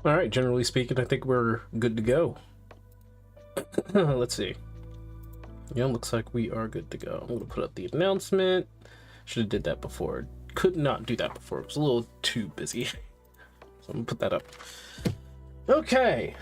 All right, generally speaking, I think we're good to go. Let's see. Yeah, looks like we are good to go. I'm gonna put up the announcement. Should have did that before. Could not do that before. It was a little too busy. So I'm gonna put that up. Okay.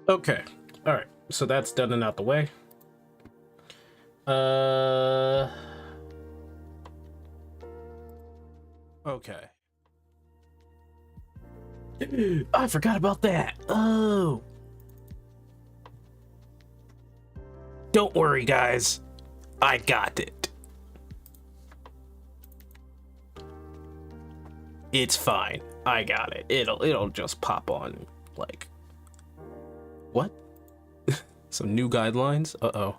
Okay. All right. So that's done and out the way. Okay. I forgot about that. Oh. Don't worry, guys. I got it. It's fine. I got it. It'll just pop on like what? Some new guidelines? Uh-oh.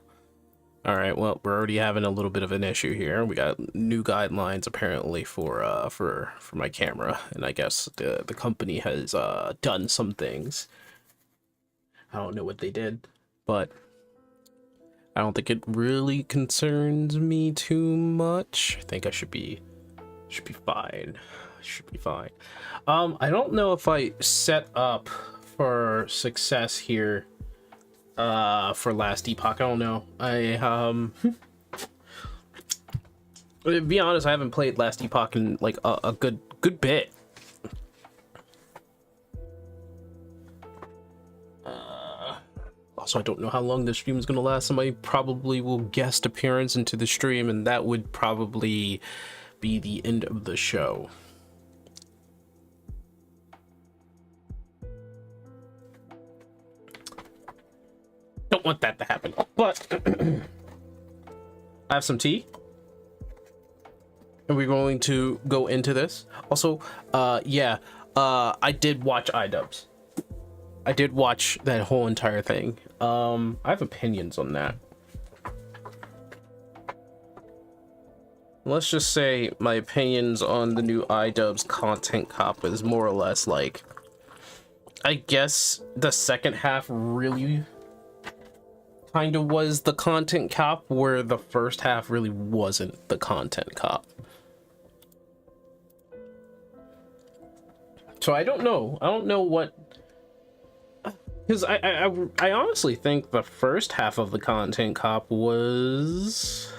All right, well, we're already having a little bit of an issue here. We got new guidelines apparently for my camera, and I guess the company has done some things. I don't know what they did, but I don't think it really concerns me too much. I think I should be fine. Should be fine. I don't know if I set up for success here for last Epoch. I don't know. To be honest, I haven't played last Epoch in like a good bit. Also, I don't know how long the stream is gonna last. Somebody probably will guest appearance into the stream, and that would probably be the end of the show. Don't want that to happen, but I have some tea. Are we going to go into this? Also, yeah, I did watch iDubbbz. I did watch that whole entire thing. I have opinions on that. let's just say my opinions on the new iDubbbz content cop is more or less like, I guess the second half really kind of was the content cop, where the first half really wasn't the content cop. So I don't know what, because I honestly think the first half of the content cop was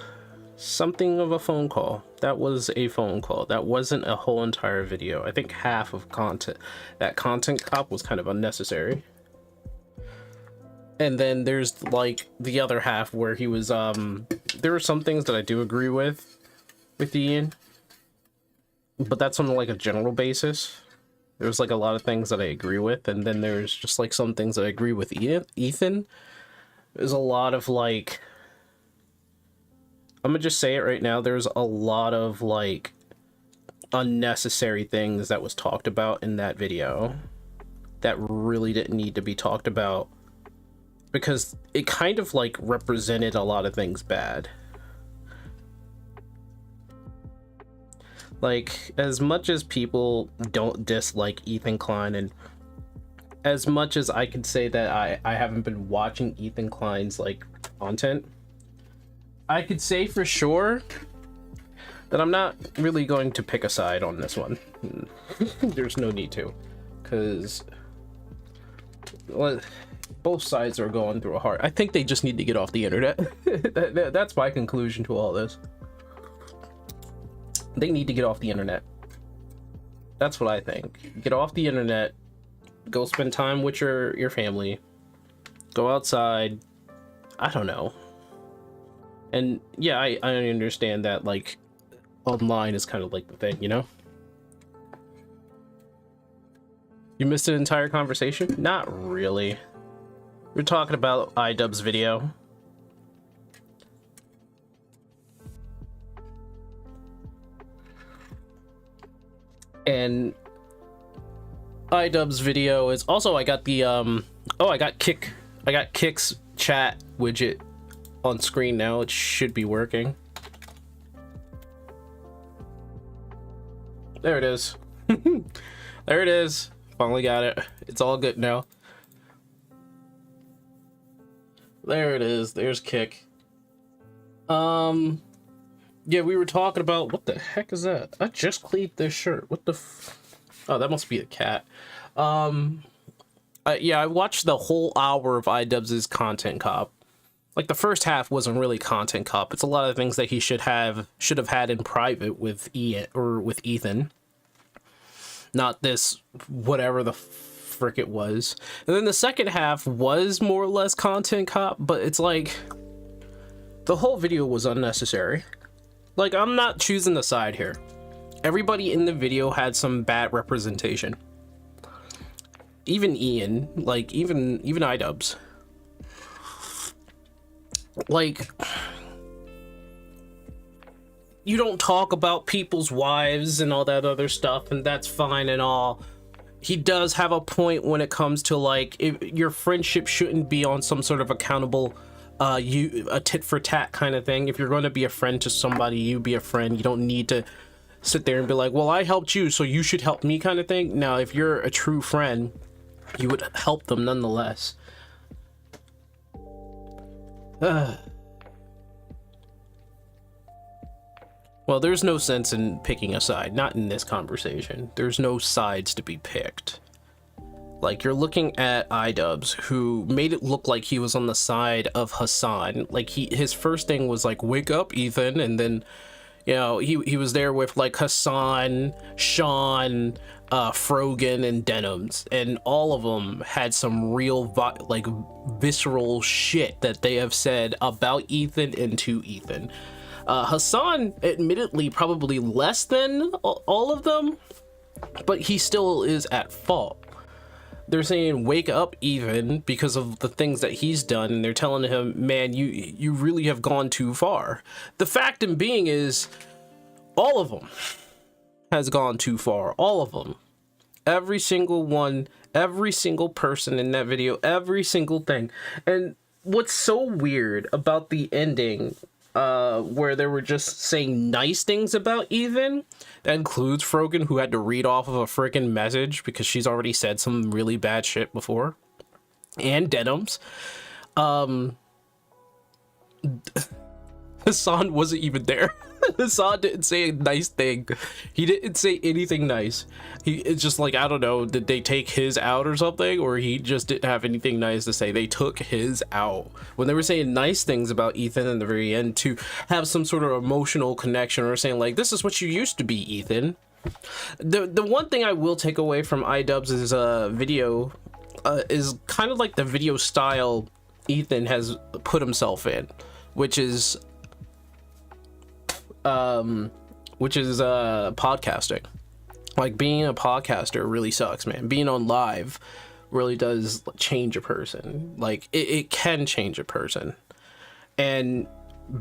something of a phone call. That was a phone call. That wasn't a whole entire video. I think half of that content cop was kind of unnecessary. And then there's like the other half where he was there are some things that I do agree with Ian, but that's on like a general basis. There's like a lot of things that I agree with, and then there's just like some things that I agree with Ethan. There's a lot of like, I'm gonna just say it right now, there's a lot of like unnecessary things that was talked about in that video that really didn't need to be talked about, because it kind of like represented a lot of things bad. Like, as much as people don't dislike Ethan Klein, and as much as I could say that I haven't been watching Ethan Klein's like content, I could say for sure that I'm not really going to pick a side on this one. There's no need to, because both sides are going through a hard. I think they just need to get off the internet. That's my conclusion to all this. They need to get off the internet. That's what I think. Get off the internet. Go spend time with your family. Go outside. I don't know. And yeah, I understand that like online is kind of like the thing, you know? You missed an entire conversation? Not really. We're talking about iDubbbz video. And iDubbbz video is also, I got the I got Kick's chat widget on screen now. It should be working. There it is. There it is. Finally got it. It's all good now. There it is. There's Kick. Yeah, we were talking about, what the heck is that? I just cleaned this shirt. What the oh, that must be a cat. Yeah, I watched the whole hour of iDubbbz's content cop. Like, the first half wasn't really content cop. It's a lot of things that he should have had in private with Ian or with Ethan. Not this whatever the frick it was. And then the second half was more or less content cop, but it's like the whole video was unnecessary. Like, I'm not choosing the side here. Everybody in the video had some bad representation. Even Ian, like even iDubbbz. Like, you don't talk about people's wives and all that other stuff, and that's fine and all. He does have a point when it comes to like, if your friendship shouldn't be on some sort of accountable a tit for tat kind of thing. If you're going to be a friend to somebody, you be a friend. You don't need to sit there and be like, well, I helped you, so you should help me kind of thing. Now, if you're a true friend, you would help them nonetheless. Well, there's no sense in picking a side, not in this conversation. There's no sides to be picked. Like, you're looking at iDubbbz, who made it look like he was on the side of Hassan. Like, his first thing was like, wake up, Ethan, and then, you know, he was there with like Hassan, Sean, Frogan, and Denims, and all of them had some real like visceral shit that they have said about Ethan and to Ethan. Hassan, admittedly, probably less than all of them, but he still is at fault. They're saying wake up Ethan because of the things that he's done, and they're telling him, man, you really have gone too far. The fact in being is, all of them has gone too far. All of them. Every single one, every single person in that video, every single thing. And what's so weird about the ending where they were just saying nice things about Ethan. That includes Frogan, who had to read off of a freaking message because she's already said some really bad shit before. And Denims. Hassan wasn't even there. Hassan didn't say a nice thing. He didn't say anything nice. It's just like, I don't know, did they take his out or something? Or he just didn't have anything nice to say. They took his out. When they were saying nice things about Ethan in the very end to have some sort of emotional connection, or saying like, this is what you used to be, Ethan. The one thing I will take away from iDubbbz's video is kind of like the video style Ethan has put himself in, which is podcasting. Like, being a podcaster really sucks, man. Being on live really does change a person. Like, it can change a person. And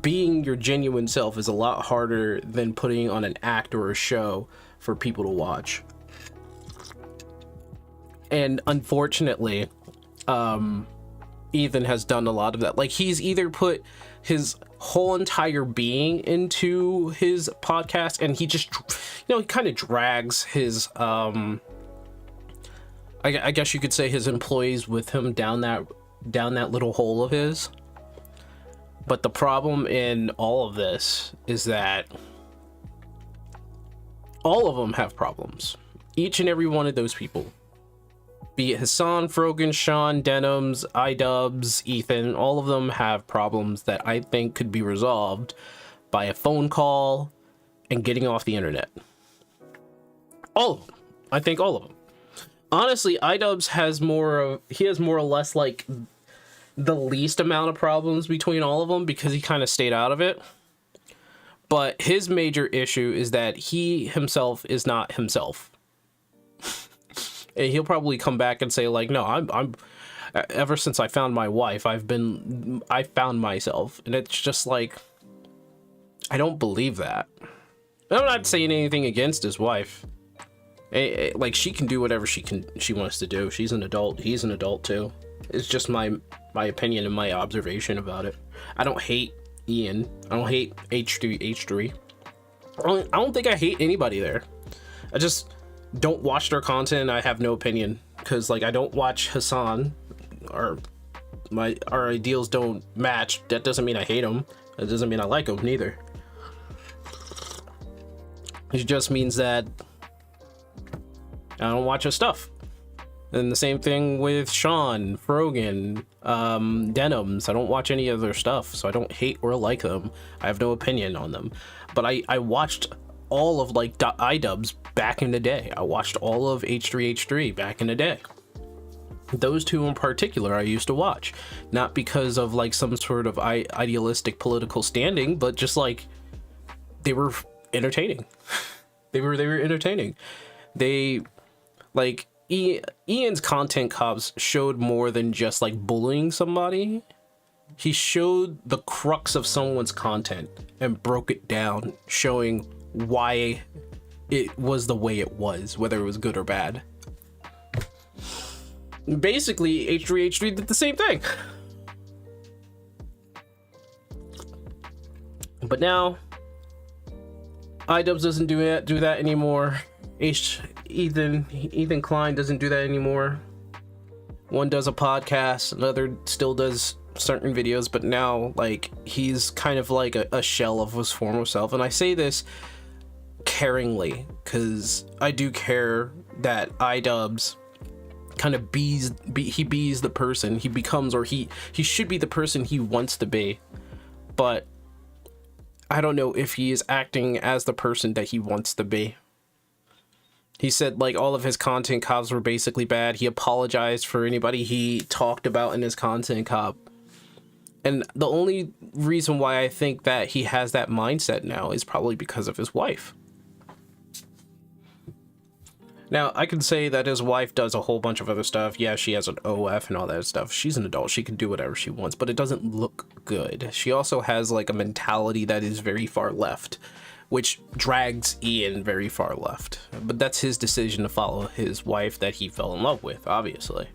being your genuine self is a lot harder than putting on an act or a show for people to watch. And unfortunately, Ethan has done a lot of that. Like, he's either put his whole entire being into his podcast, and he just, you know, he kind of drags his I guess you could say his employees with him down that little hole of his. But the problem in all of this is that all of them have problems. Each and every one of those people, be it Hassan, Frogan, Sean, Denims, iDubbbz, Ethan, all of them have problems that I think could be resolved by a phone call and getting off the internet. All of them. I think all of them. Honestly, iDubbbz has more or less like the least amount of problems between all of them because he kind of stayed out of it. But his major issue is that he himself is not himself. And he'll probably come back and say like, no, I'm ever since I found my wife, I found myself. And it's just like, I don't believe that. I'm not saying anything against his wife. Like, she can do whatever she wants to do. She's an adult. He's an adult too. It's just my opinion and my observation about it. I don't hate Ian. I don't hate H3. I don't think I hate anybody there. I just don't watch their content. I have no opinion because, like, I don't watch Hassan, or our ideals don't match. That doesn't mean I hate him. That doesn't mean I like him neither. It just means that I don't watch his stuff. And the same thing with Sean, Frogan, Denims. I don't watch any of their stuff, so I don't hate or like them. I have no opinion on them. But I watched all of like iDubbbz back in the day. I watched all of H3 back in the day. Those two in particular I used to watch, not because of like some sort of idealistic political standing, but just like they were entertaining. they were entertaining. They like Ian's content cops showed more than just like bullying somebody. He showed the crux of someone's content and broke it down, showing why it was the way it was, whether it was good or bad. Basically, H3 did the same thing. But now, iDubbbz doesn't do that anymore. Ethan Klein doesn't do that anymore. One does a podcast, another still does certain videos, but now, like, he's kind of like a shell of his former self. And I say this caringly, because I do care that iDubbbz kind of bees the person he becomes, or he should be the person he wants to be. But I don't know if he is acting as the person that he wants to be. He said like all of his content cops were basically bad. He apologized for anybody he talked about in his content cop. And the only reason why I think that he has that mindset now is probably because of his wife. Now, I can say that his wife does a whole bunch of other stuff. Yeah, she has an OF and all that stuff. She's an adult. She can do whatever she wants, but it doesn't look good. She also has like a mentality that is very far left, which drags Ian very far left. But that's his decision to follow his wife that he fell in love with, obviously.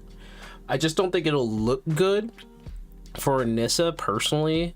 I just don't think it'll look good for Anissa personally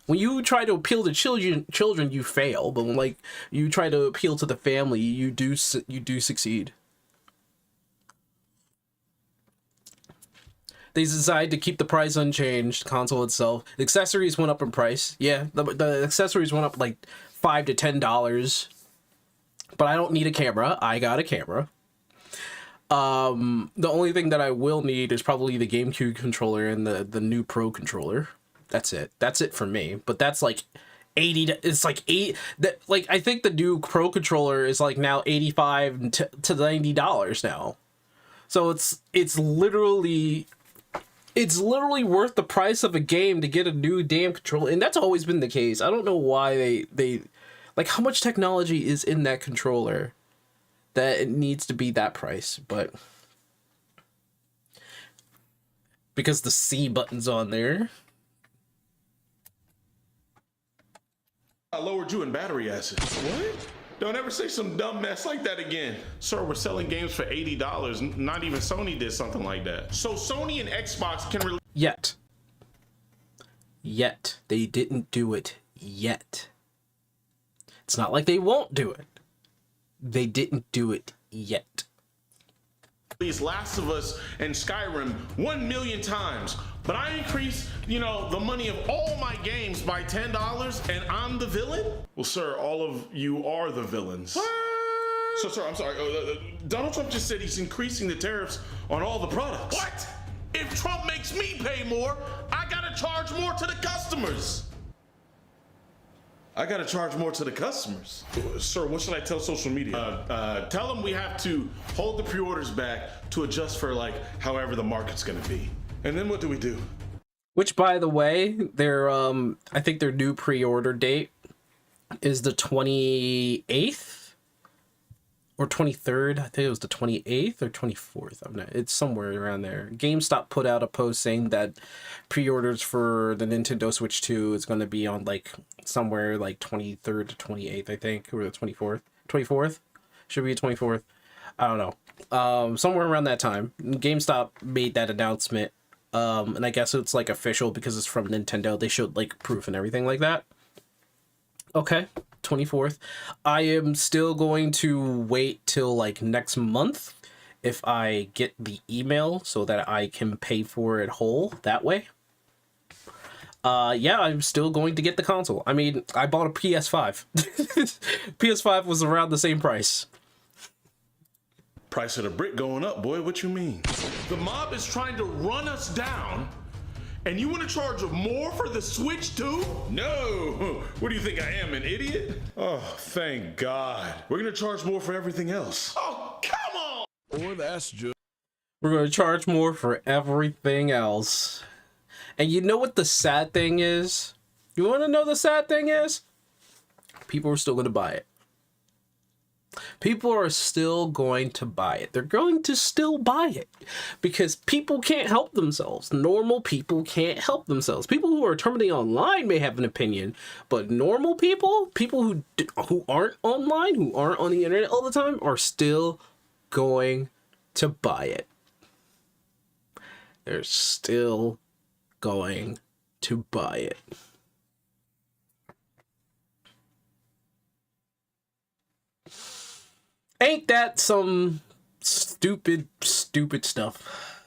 When you try to appeal to children, you fail. But when, like, you try to appeal to the family, you do succeed. They decided to keep the price unchanged. Console itself, the accessories went up in price. Yeah, the accessories went up like $5 to $10. But I don't need a camera. I got a camera. The only thing that I will need is probably the GameCube controller and the new Pro controller. That's it. That's it for me. But that's like 80. It's like 8. That, like, I think the new Pro controller is like now $85 to $90 now. So it's literally worth the price of a game to get a new damn controller, and that's always been the case. I don't know why they like how much technology is in that controller that it needs to be that price, but because the C button's on there. I lowered you in battery acid. What? Don't ever say some dumb mess like that again. Sir, we're selling games for $80. Not even Sony did something like that. So Sony and Xbox can Yet. They didn't do it yet. It's not like they won't do it. They didn't do it yet. release Last of Us and Skyrim 1 million times, but I increase, the money of all my games by $10 and I'm the villain? Well, sir, all of you are the villains. So, sir, I'm sorry. Donald Trump just said he's increasing the tariffs on all the products. What? If Trump makes me pay more, I gotta charge more to the customers. I gotta charge more to the customers. Sir, what should I tell social media? Tell them we have to hold the pre-orders back to adjust for however the market's gonna be. And then what do we do? Which, by the way, I think their new pre-order date is the 28th or 23rd. I think it was the 28th or 24th. It's somewhere around there. GameStop put out a post saying that pre-orders for the Nintendo Switch 2 is going to be on somewhere 23rd to 28th, I think, or the 24th. 24th? Should be 24th. I don't know. Somewhere around that time. GameStop made that announcement. And I guess it's official because it's from Nintendo. They showed proof and everything like that. Okay, 24th. I am still going to wait till next month if I get the email so that I can pay for it whole that way. Yeah, I'm still going to get the console. I mean, I bought a PS5. PS5 was around the same price. Price of the brick going up, boy. What you mean? The mob is trying to run us down, and you want to charge more for the Switch too? No. What do you think I am, an idiot? Oh, thank God. We're gonna charge more for everything else. Oh, come on. Or that's just. We're gonna charge more for everything else. And you know what the sad thing is? You want to know the sad thing is? People are still gonna buy it. People are still going to buy it. They're going to still buy it because people can't help themselves. Normal people can't help themselves. People who are terminally online may have an opinion, but normal people, who aren't online, who aren't on the internet all the time, are still going to buy it. They're still going to buy it. Ain't that some stupid stuff?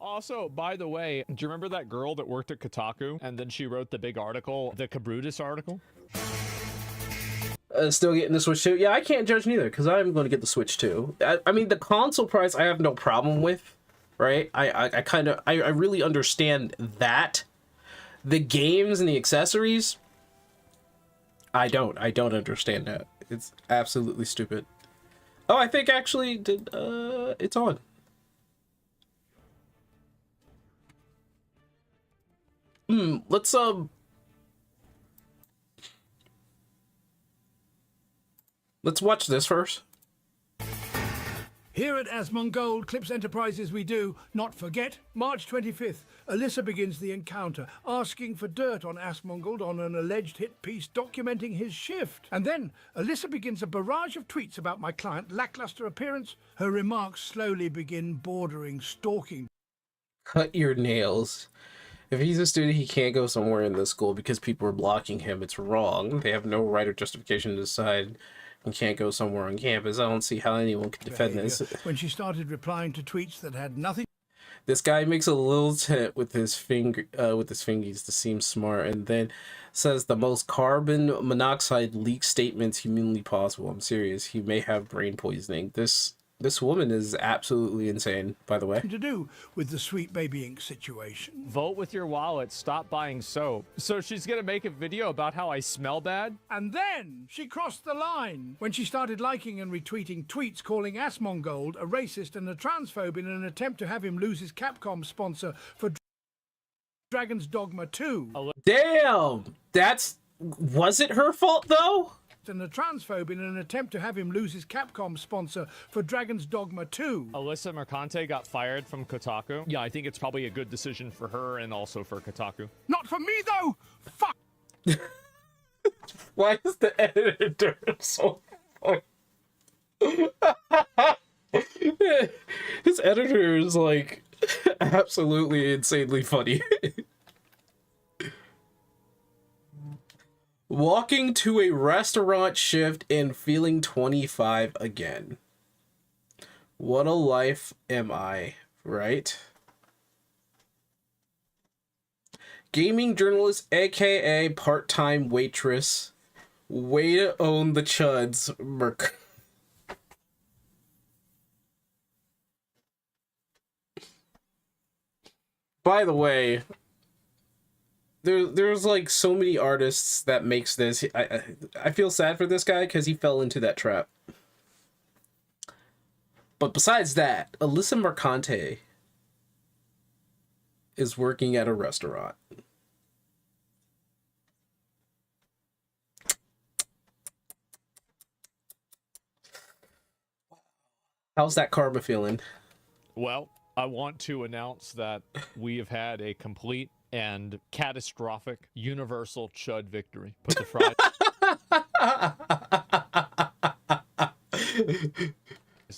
Also, by the way, do you remember that girl that worked at Kotaku and then she wrote the big article, the Kabrutus article? Still getting the Switch 2? Yeah, I can't judge neither because I'm going to get the Switch 2. I mean, the console price I have no problem with, right? I really understand that. The games and the accessories, I don't understand that. It's absolutely stupid. Oh, I think actually it's on. Let's watch this first. Here at Asmongold Clips Enterprises we do not forget. March 25th, Alyssa begins the encounter, asking for dirt on Asmongold on an alleged hit piece documenting his shift. And then Alyssa begins a barrage of tweets about my client's lackluster appearance. Her remarks slowly begin bordering stalking. Cut your nails. If he's a student, he can't go somewhere in this school because people are blocking him. It's wrong. They have no right or justification to decide he can't go somewhere on campus. I don't see how anyone can defend this. When she started replying to tweets that had nothing. This guy makes a little tent with his fingies to seem smart, and then says the most carbon monoxide leak statements humanly possible. I'm serious. He may have brain poisoning. This woman is absolutely insane, by the way. To do with the Sweet Baby Ink situation. Vote with your wallet. Stop buying soap. So she's gonna make a video about how I smell bad? And then she crossed the line when she started liking and retweeting tweets calling Asmongold a racist and a transphobe in an attempt to have him lose his Capcom sponsor for Dragon's Dogma 2. Damn! Was it her fault, though? And a transphobe in an attempt to have him lose his Capcom sponsor for Dragon's Dogma 2. Alyssa Mercante got fired from Kotaku. Yeah, I think it's probably a good decision for her and also for Kotaku. Not for me, though! Fuck! Why is the editor so funny? His editor is, like, absolutely insanely funny. Walking to a restaurant shift and feeling 25 again. What a life am I, right? Gaming journalist, aka part-time waitress. Way to own the chuds, Merc. By the way, there's like so many artists that makes this. I feel sad for this guy because he fell into that trap. But besides that, Alyssa Mercante is working at a restaurant. How's that karma feeling? Well, I want to announce that we have had a complete and catastrophic universal chud victory. Put the fries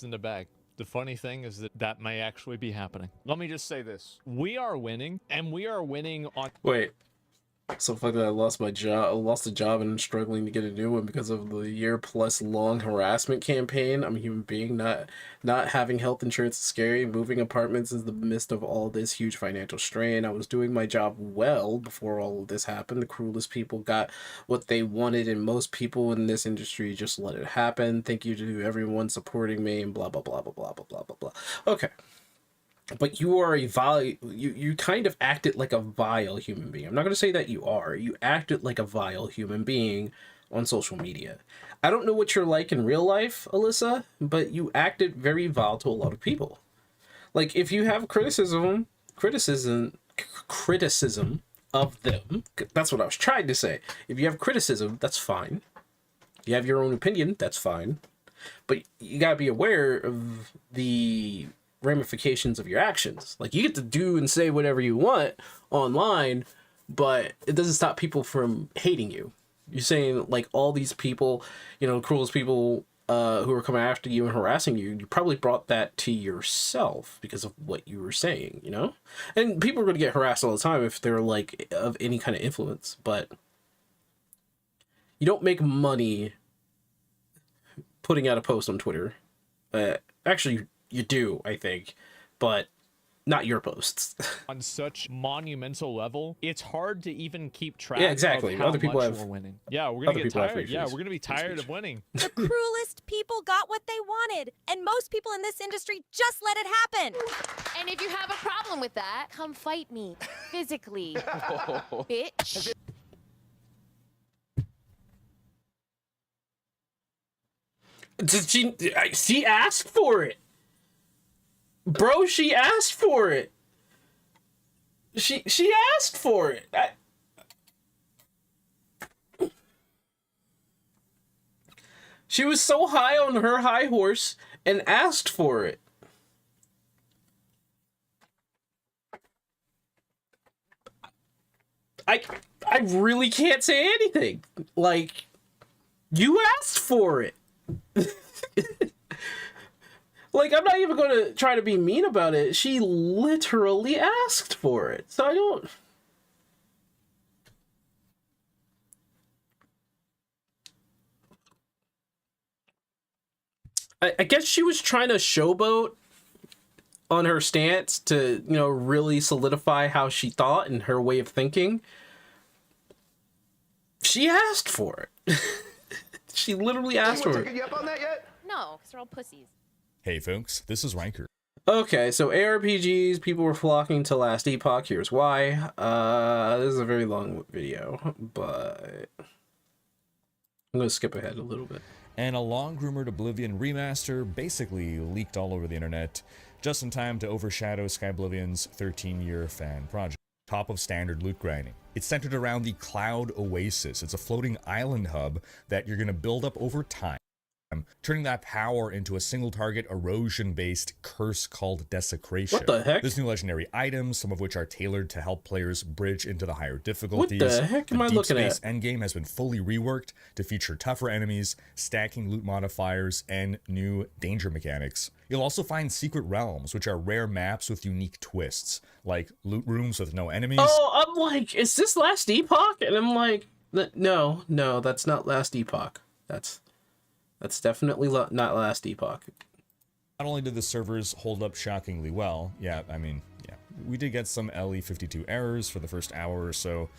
in the bag. The funny thing is that may actually be happening. Let me just say this. We are winning, and we are winning on... Wait. So fuck that I lost my job. I lost a job and I'm struggling to get a new one because of the year-plus long harassment campaign. I'm a human being. Not having health insurance is scary. Moving apartments is the midst of all this huge financial strain. I was doing my job well before all of this happened. The cruelest people got what they wanted, and most people in this industry just let it happen. Thank you to everyone supporting me and blah blah blah blah blah blah blah blah blah. Okay. But you are a you kind of acted like a vile human being. I'm not going to say that you are. You acted like a vile human being on social media. I don't know what you're like in real life, Alyssa, but you acted very vile to a lot of people. Like, if you have criticism of them, that's what I was trying to say. If you have criticism, that's fine. If you have your own opinion, that's fine. But you got to be aware of the ramifications of your actions. Like, you get to do and say whatever you want online, but it doesn't stop people from hating you. You're saying, like, all these people, you know, cruelest people who are coming after you and harassing you, you probably brought that to yourself because of what you were saying, you know? And people are going to get harassed all the time if they're, like, of any kind of influence, but you don't make money putting out a post on Twitter. Actually, you do, I think, but not your posts. On such monumental level, it's hard to even keep track. Yeah, exactly. Of how Other people much have. we're winning. Yeah, we're gonna get tired. Yeah, we're gonna be tired of winning. The cruelest people got what they wanted, and most people in this industry just let it happen. And if you have a problem with that, come fight me physically, bitch. She asked for it. Bro, she asked for it. She asked for it. She was so high on her high horse and asked for it. I really can't say anything. Like, you asked for it. Like, I'm not even going to try to be mean about it. She literally asked for it. So I don't... I guess she was trying to showboat on her stance to, you know, really solidify how she thought and her way of thinking. She asked for it. She literally asked for it. You up on that yet? No, because they're all pussies. Hey folks, this is Riker. Okay, so ARPGs, people were flocking to Last Epoch. Here's why. This is a very long video, but I'm gonna skip ahead a little bit. And a long-rumored Oblivion remaster basically leaked all over the internet, just in time to overshadow Skyblivion's 13-year fan project. Top of standard loot grinding. It's centered around the Cloud Oasis. It's a floating island hub that you're going to build up over time, turning that power into a single target erosion-based curse called Desecration. What the heck? There's new legendary items, some of which are tailored to help players bridge into the higher difficulties. What the heck am I looking at? The Deep Space endgame has been fully reworked to feature tougher enemies, stacking loot modifiers, and new danger mechanics. You'll also find secret realms, which are rare maps with unique twists, like loot rooms with no enemies. Oh, I'm like, is this Last Epoch? And I'm like, no, that's not Last Epoch. That's definitely not Last Epoch. Not only did the servers hold up shockingly well, we did get some LE52 errors for the first hour or so,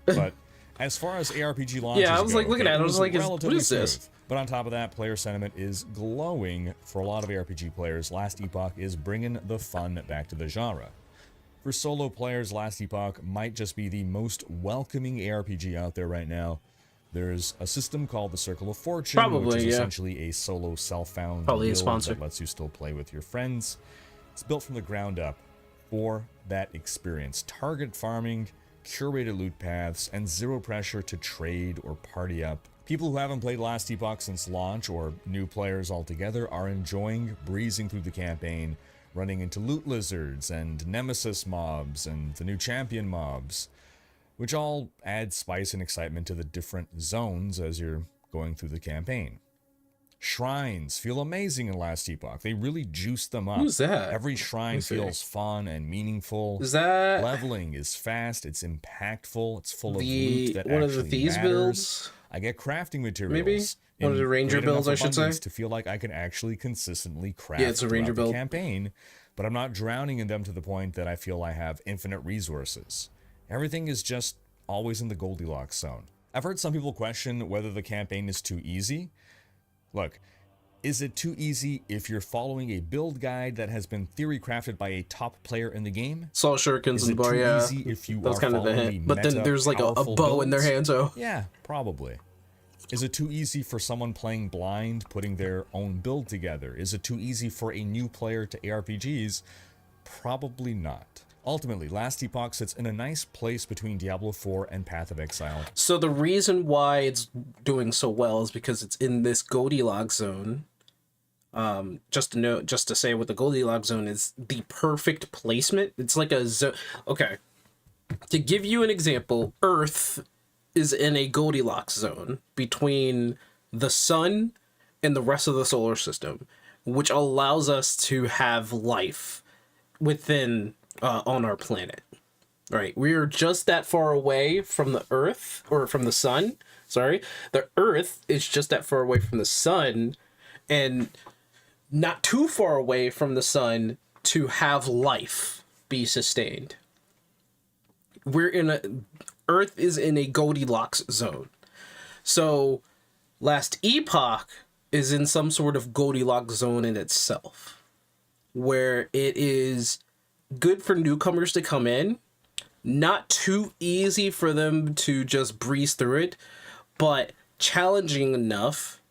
but as far as ARPG launches yeah, I was like looking at it, I was like, what is this? Smooth. But on top of that, player sentiment is glowing for a lot of ARPG players. Last Epoch is bringing the fun back to the genre. For solo players, Last Epoch might just be the most welcoming ARPG out there right now. There's a system called the Circle of Fortune, which is essentially a solo self-found guild that lets you still play with your friends. It's built from the ground up for that experience. Target farming, curated loot paths, and zero pressure to trade or party up. People who haven't played Last Epoch since launch, or new players altogether, are enjoying breezing through the campaign, running into loot lizards and nemesis mobs and the new champion mobs, which all add spice and excitement to the different zones as you're going through the campaign. Shrines feel amazing in Last Epoch. They really juice them up. Who's that? Every shrine feels fun and meaningful. Is that... Leveling is fast, it's impactful, it's full of loot that one actually of the Ffxiv matters. builds? I get crafting materials. Maybe? One of the Ranger builds, I should say. To feel like I can actually consistently craft it's a Ranger build. The campaign, but I'm not drowning in them to the point that I feel I have infinite resources. Everything is just always in the Goldilocks zone. I've heard some people question whether the campaign is too easy. Look, is it too easy if you're following a build guide that has been theory crafted by a top player in the game? Saw shurikens in the bar, yeah. That's kind of the hint. But then there's like a bow in their hand, so... Yeah, probably. Is it too easy for someone playing blind, putting their own build together? Is it too easy for a new player to ARPGs? Probably not. Ultimately, Last Epoch sits in a nice place between Diablo 4 and Path of Exile. So the reason why it's doing so well is because it's in this Goldilocks zone. Just to say what the Goldilocks zone is, the perfect placement. It's like a zone. Okay. To give you an example, Earth is in a Goldilocks zone between the sun and the rest of the solar system, which allows us to have life within on our planet. Right, we are just that far away from the Earth, or from the sun. Sorry, the Earth is just that far away from the sun, and not too far away from the sun to have life be sustained. Earth is in a Goldilocks zone. So Last Epoch is in some sort of Goldilocks zone in itself, where it is good for newcomers to come in, not too easy for them to just breeze through it, but challenging enough,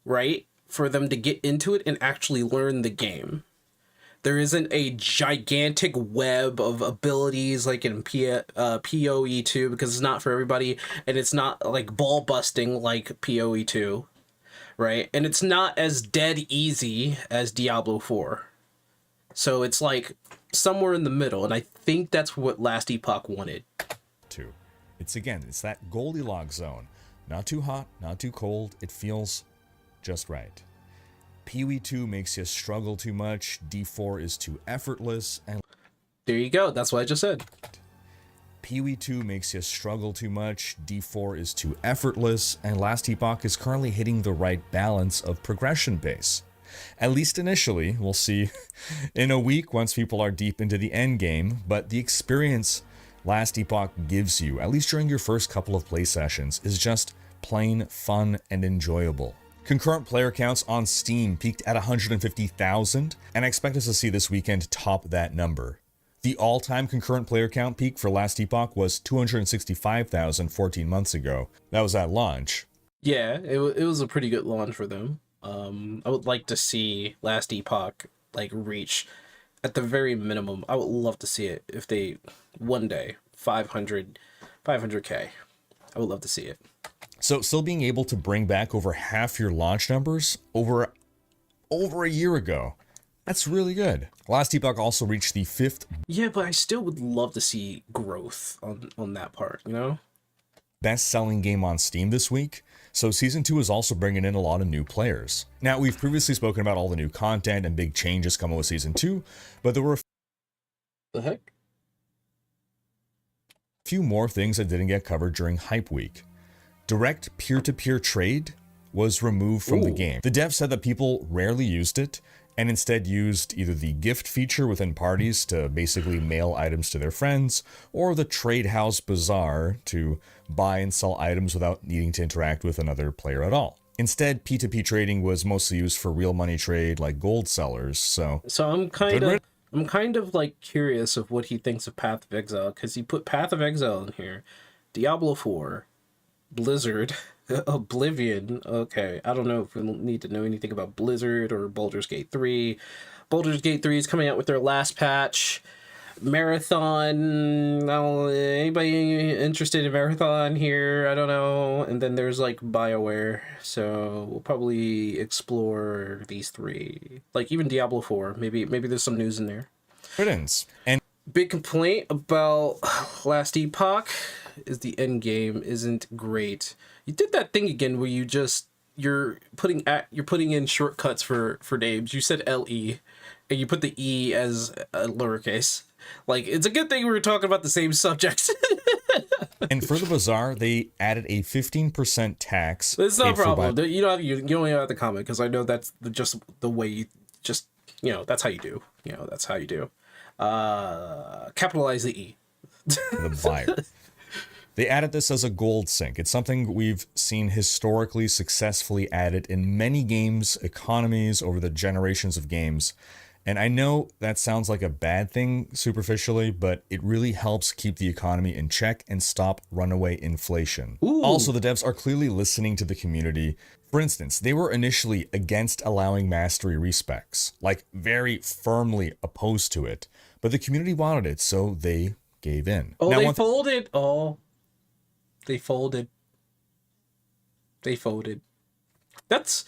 right, for them to get into it and actually learn the game. There isn't a gigantic web of abilities like in PoE 2, because it's not for everybody, and it's not like ball busting like PoE 2, right? And it's not as dead easy as Diablo 4. So it's like somewhere in the middle, and I think that's what Last Epoch wanted. It's that Goldilocks zone. Not too hot, not too cold. It feels just right. PoE 2 makes you struggle too much. D4 is too effortless. And there you go. That's what I just said. PoE 2 makes you struggle too much. D4 is too effortless. And Last Epoch is currently hitting the right balance of progression pace. At least initially, we'll see in a week once people are deep into the end game, but the experience Last Epoch gives you, at least during your first couple of play sessions, is just plain fun and enjoyable. Concurrent player counts on Steam peaked at 150,000, and I expect us to see this weekend top that number. The all-time concurrent player count peak for Last Epoch was 265,000 14 months ago. That was at launch. Yeah, it was a pretty good launch for them. I would like to see Last Epoch like reach, at the very minimum, I would love to see it if they one day 500k. I would love to see it. So still being able to bring back over half your launch numbers over a year ago. That's really good. Last Epoch also reached the 5th. Yeah, but I still would love to see growth on that part, you know? Best-selling game on Steam this week. So Season 2 is also bringing in a lot of new players. Now, we've previously spoken about all the new content and big changes coming with Season 2, but there were The heck? a few more things that didn't get covered during Hype Week. Direct peer-to-peer trade was removed from the game. The devs said that people rarely used it, and instead used either the gift feature within parties to basically mail items to their friends, or the Trade House Bazaar to buy and sell items without needing to interact with another player at all. Instead, P2P trading was mostly used for real money trade like gold sellers, so I'm kind of like curious of what he thinks of Path of Exile, because he put Path of Exile in here, Diablo 4, Blizzard, Oblivion. Okay, I don't know if we need to know anything about Blizzard or Baldur's Gate 3. Baldur's Gate 3 is coming out with their last patch. Marathon, anybody interested in Marathon here? I don't know. And then there's like BioWare, so we'll probably explore these three. Like even Diablo 4, maybe there's some news in there. riddance. And Big complaint about Last Epoch is the end game isn't great. You did that thing again where you're putting in shortcuts for names. You said LE and you put the E as a lowercase. Like, it's a good thing we were talking about the same subjects. and for the Bazaar, they added a 15% tax. It's no paid for problem. by- You don't even have to comment, because I know that's just the way you that's how you do. That's how you do. Capitalize the E. the buyer. They added this as a gold sink. It's something we've seen historically successfully added in many games, economies over the generations of games. And I know that sounds like a bad thing superficially, but it really helps keep the economy in check and stop runaway inflation. Ooh. Also, the devs are clearly listening to the community. For instance, they were initially against allowing mastery respecs, like very firmly opposed to it, but the community wanted it, so they gave in. Oh, Now, they folded. Oh, they folded. They folded. But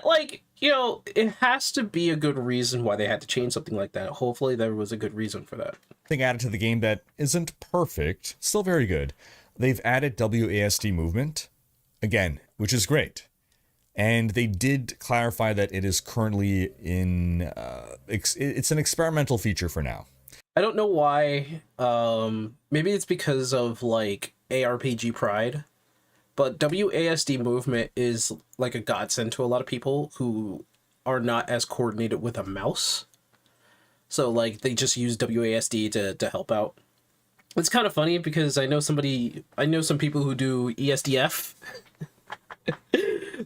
like, it has to be a good reason why they had to change something like that. Hopefully there was a good reason for that. Thing added to the game that isn't perfect, still very good. They've added WASD movement, again, which is great. And they did clarify that it is currently in, it's an experimental feature for now. I don't know why. Maybe it's because of like ARPG pride, but WASD movement is like a godsend to a lot of people who are not as coordinated with a mouse. So like they just use WASD to help out. It's kind of funny because I know some people who do ESDF.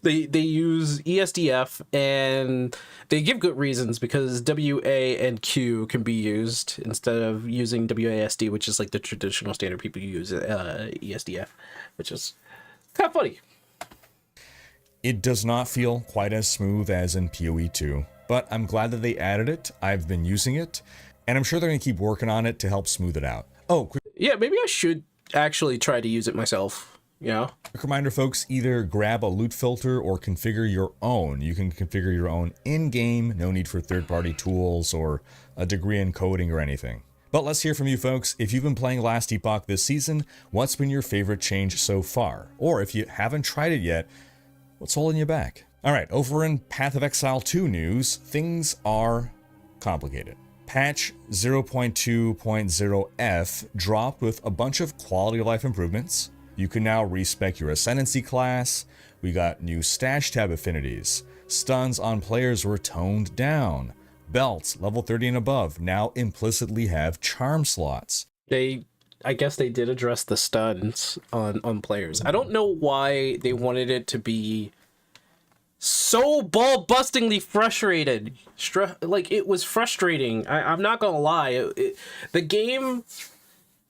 They use ESDF and they give good reasons, because WA and Q can be used instead of using WASD, which is like the traditional standard people use ESDF, which is kind of funny. It does not feel quite as smooth as in PoE 2, but I'm glad that they added it. I've been using it, and I'm sure they're going to keep working on it to help smooth it out. Oh, quick Yeah, maybe I should actually try to use it myself. reminder, folks, either grab a loot filter or configure your own. You can configure your own in-game, no need for third-party tools or a degree in coding or anything. But let's hear from you folks. If you've been playing Last Epoch this season, what's been your favorite change so far? Or if you haven't tried it yet, what's holding you back? All right, over in Path of Exile 2 news, things are complicated. Patch 0.2.0F dropped with a bunch of quality of life improvements. You can now respec your Ascendancy class. We got new stash tab affinities. Stuns on players were toned down. Belts, level 30 and above, now implicitly have charm slots. I guess they did address the stuns on players. I don't know why they wanted it to be so ball-bustingly frustrated. Like, it was frustrating. I'm not gonna lie. The game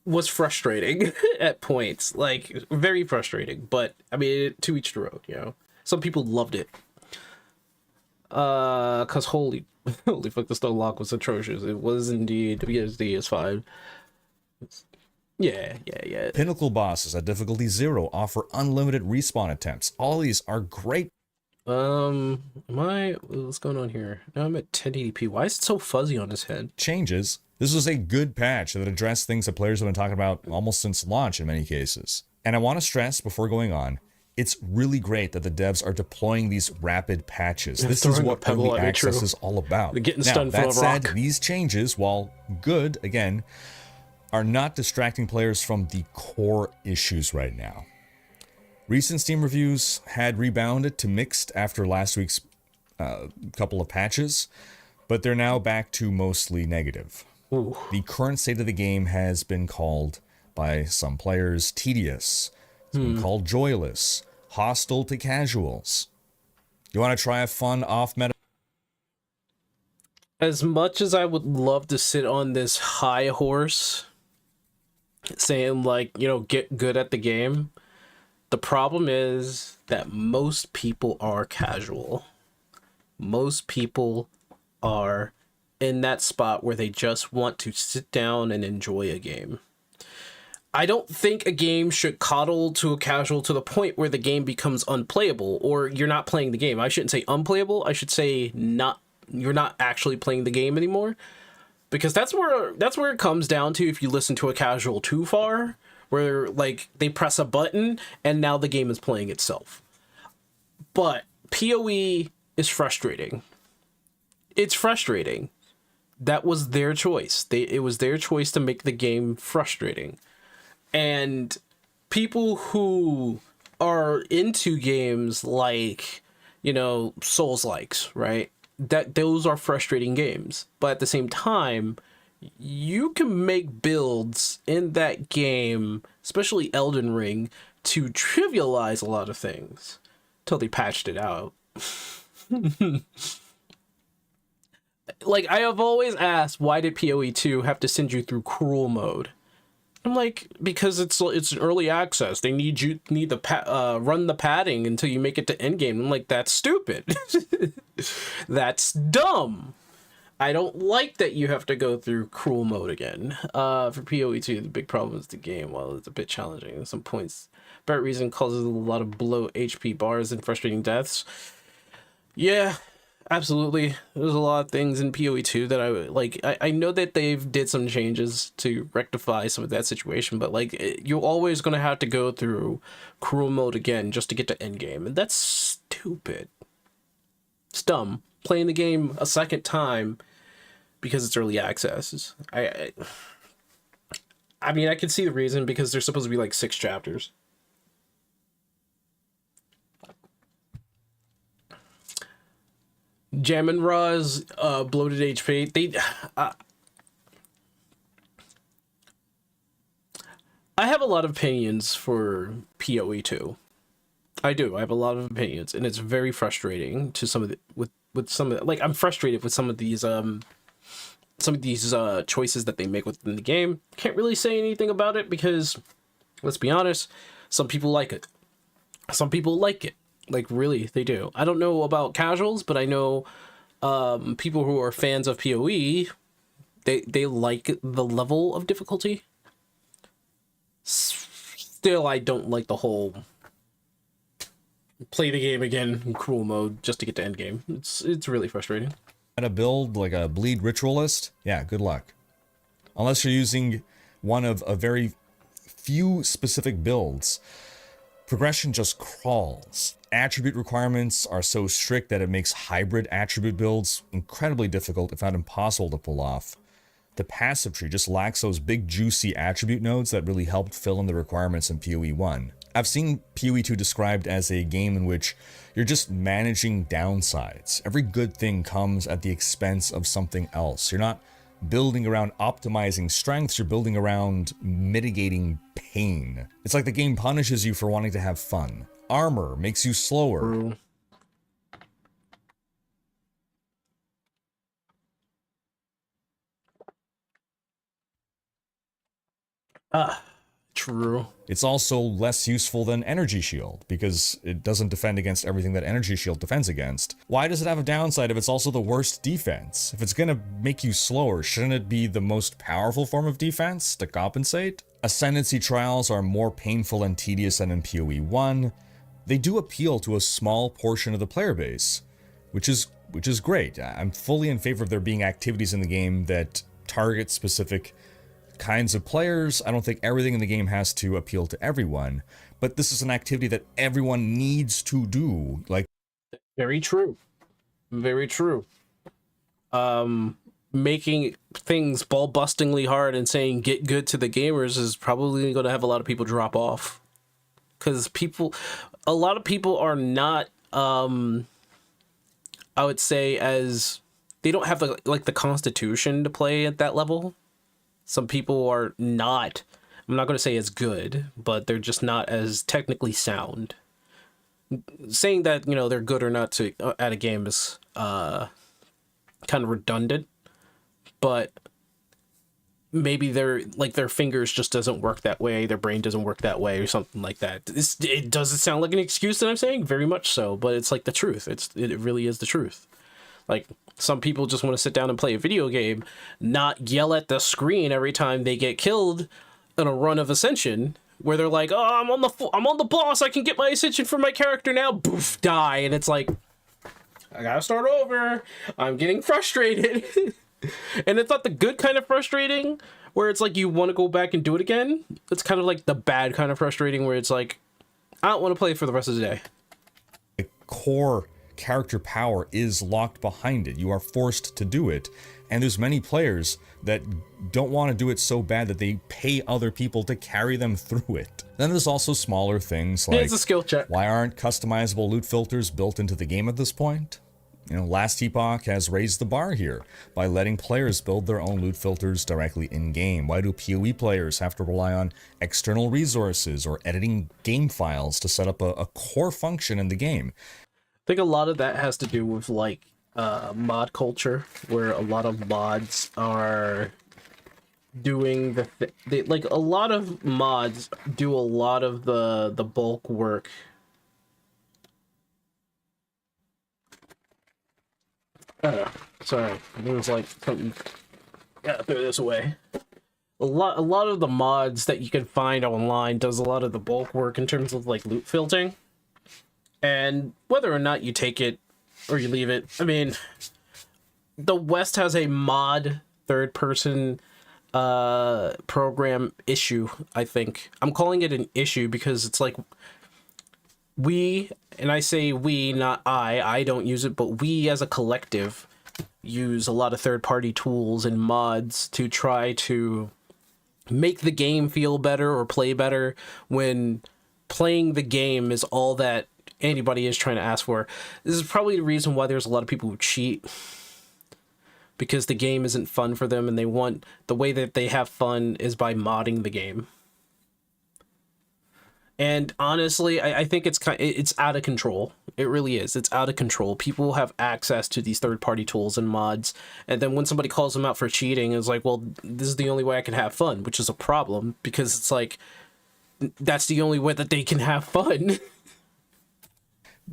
was frustrating at points. Like, very frustrating. But, I mean, to each their own, you know? Some people loved it. Because holy fuck, the stun lock was atrocious. It was indeed. WSD is fine. Yeah. Pinnacle bosses at difficulty 0 offer unlimited respawn attempts. All these are great. What's going on here? Now I'm at 1080p. Why is it so fuzzy on his head? Changes. This was a good patch that addressed things that players have been talking about almost since launch in many cases. And I want to stress before going on, it's really great that the devs are deploying these rapid patches. This is what early access is all about. They're getting stunned from a rock. That said, these changes, while good, again, are not distracting players from the core issues right now. Recent Steam reviews had rebounded to mixed after last week's couple of patches, but they're now back to mostly negative. Ooh. The current state of the game has been called by some players tedious. It's been called joyless, hostile to casuals. You want to try a fun off-meta? As much as I would love to sit on this high horse, saying like, you know, get good at the game, the problem is that most people are casual. Most people are in that spot where they just want to sit down and enjoy a game. I don't think a game should coddle to a casual to the point where the game becomes unplayable or you're not playing the game. I shouldn't say unplayable. I should say you're not actually playing the game anymore, because that's where it comes down to if you listen to a casual too far, where like they press a button and now the game is playing itself. But PoE is frustrating. It's frustrating. That was their choice. It was their choice to make the game frustrating. And people who are into games like, you know, Souls-likes, right? Those are frustrating games. But at the same time, you can make builds in that game, especially Elden Ring, to trivialize a lot of things till they patched it out. Like, I have always asked, why did PoE 2 have to send you through cruel mode? I'm like, because it's early access. They need to run the padding until you make it to endgame. I'm like, that's stupid. That's dumb. I don't like that you have to go through cruel mode again. For PoE 2, the big problem is the game. While it's a bit challenging at some points, Barrett reason causes a lot of below HP bars and frustrating deaths. Yeah, absolutely. There's a lot of things in PoE 2 that I like. I know that they've did some changes to rectify some of that situation, but like, you're always going to have to go through cruel mode again just to get to endgame, and that's stupid. It's dumb. Playing the game a second time because it's early access. I mean, I can see the reason, because there's supposed to be like 6 chapters. Jammin' Raw's bloated HP. I have a lot of opinions for PoE 2. I do. I have a lot of opinions, and it's very frustrating to some of the with some of the, like, I'm frustrated with some of these choices that they make within the game. Can't really say anything about it because, let's be honest, some people like it. Some people like it. Like, really, they do. I don't know about casuals, but I know people who are fans of PoE, they like the level of difficulty. Still, I don't like the whole play the game again in cruel mode just to get to endgame. It's really frustrating. A build like a bleed ritualist, yeah, good luck. Unless you're using one of a very few specific builds, progression just crawls. Attribute requirements are so strict that it makes hybrid attribute builds incredibly difficult, if not impossible, to pull off. The passive tree just lacks those big juicy attribute nodes that really helped fill in the requirements in PoE 1. I've seen PoE 2 described as a game in which you're just managing downsides. Every good thing comes at the expense of something else. You're not building around optimizing strengths, you're building around mitigating pain. It's like the game punishes you for wanting to have fun. Armor makes you slower. True. It's also less useful than Energy Shield, because it doesn't defend against everything that Energy Shield defends against. Why does it have a downside if it's also the worst defense? If it's gonna make you slower, shouldn't it be the most powerful form of defense to compensate? Ascendancy trials are more painful and tedious than in PoE 1. They do appeal to a small portion of the player base, which is great. I'm fully in favor of there being activities in the game that target specific kinds of players. I don't think everything in the game has to appeal to everyone, but this is an activity that everyone needs to do. Like, very true. Very true. Making things ball-bustingly hard and saying get good to the gamers is probably going to have a lot of people drop off. Because a lot of people are not, I would say, they don't have the constitution to play at that level. Some people are not, I'm not going to say as good, but they're just not as technically sound. Saying that, they're good or not at a game is kind of redundant, but maybe their fingers just doesn't work that way, their brain doesn't work that way, or something like that. It doesn't sound like an excuse that I'm saying, very much so, but it's like the truth. It really is the truth. Like, some people just want to sit down and play a video game, not yell at the screen every time they get killed in a run of Ascension, where they're like, oh, I'm on the boss, I can get my Ascension for my character now, boof, die, and it's like, I gotta start over, I'm getting frustrated. And it's not the good kind of frustrating, where it's like you want to go back and do it again. It's kind of like the bad kind of frustrating, where it's like, I don't want to play for the rest of the day. Core character power is locked behind it. You are forced to do it. And there's many players that don't want to do it so bad that they pay other people to carry them through it. Then there's also smaller things like, it's a skill check. Why aren't customizable loot filters built into the game at this point? Last Epoch has raised the bar here by letting players build their own loot filters directly in-game. Why do PoE players have to rely on external resources or editing game files to set up a core function in the game? I think a lot of that has to do with mod culture, where a lot of mods are doing a lot of mods do a lot of the bulk work. Sorry, it was like something. Gotta throw this away. A lot of the mods that you can find online does a lot of the bulk work in terms of loot filtering. And whether or not you take it or you leave it, I mean, the West has a mod third-person program issue, I think. I'm calling it an issue because it's like we, and I say we, not I don't use it, but we as a collective use a lot of third-party tools and mods to try to make the game feel better or play better when playing the game is all that anybody is trying to ask for. This is probably the reason why there's a lot of people who cheat, because the game isn't fun for them and they want the way that they have fun is by modding the game. And honestly, I think it's out of control. It really is. It's out of control. People have access to these third-party tools and mods, and then when somebody calls them out for cheating, it's like, well, this is the only way I can have fun, which is a problem, because it's like, that's the only way that they can have fun.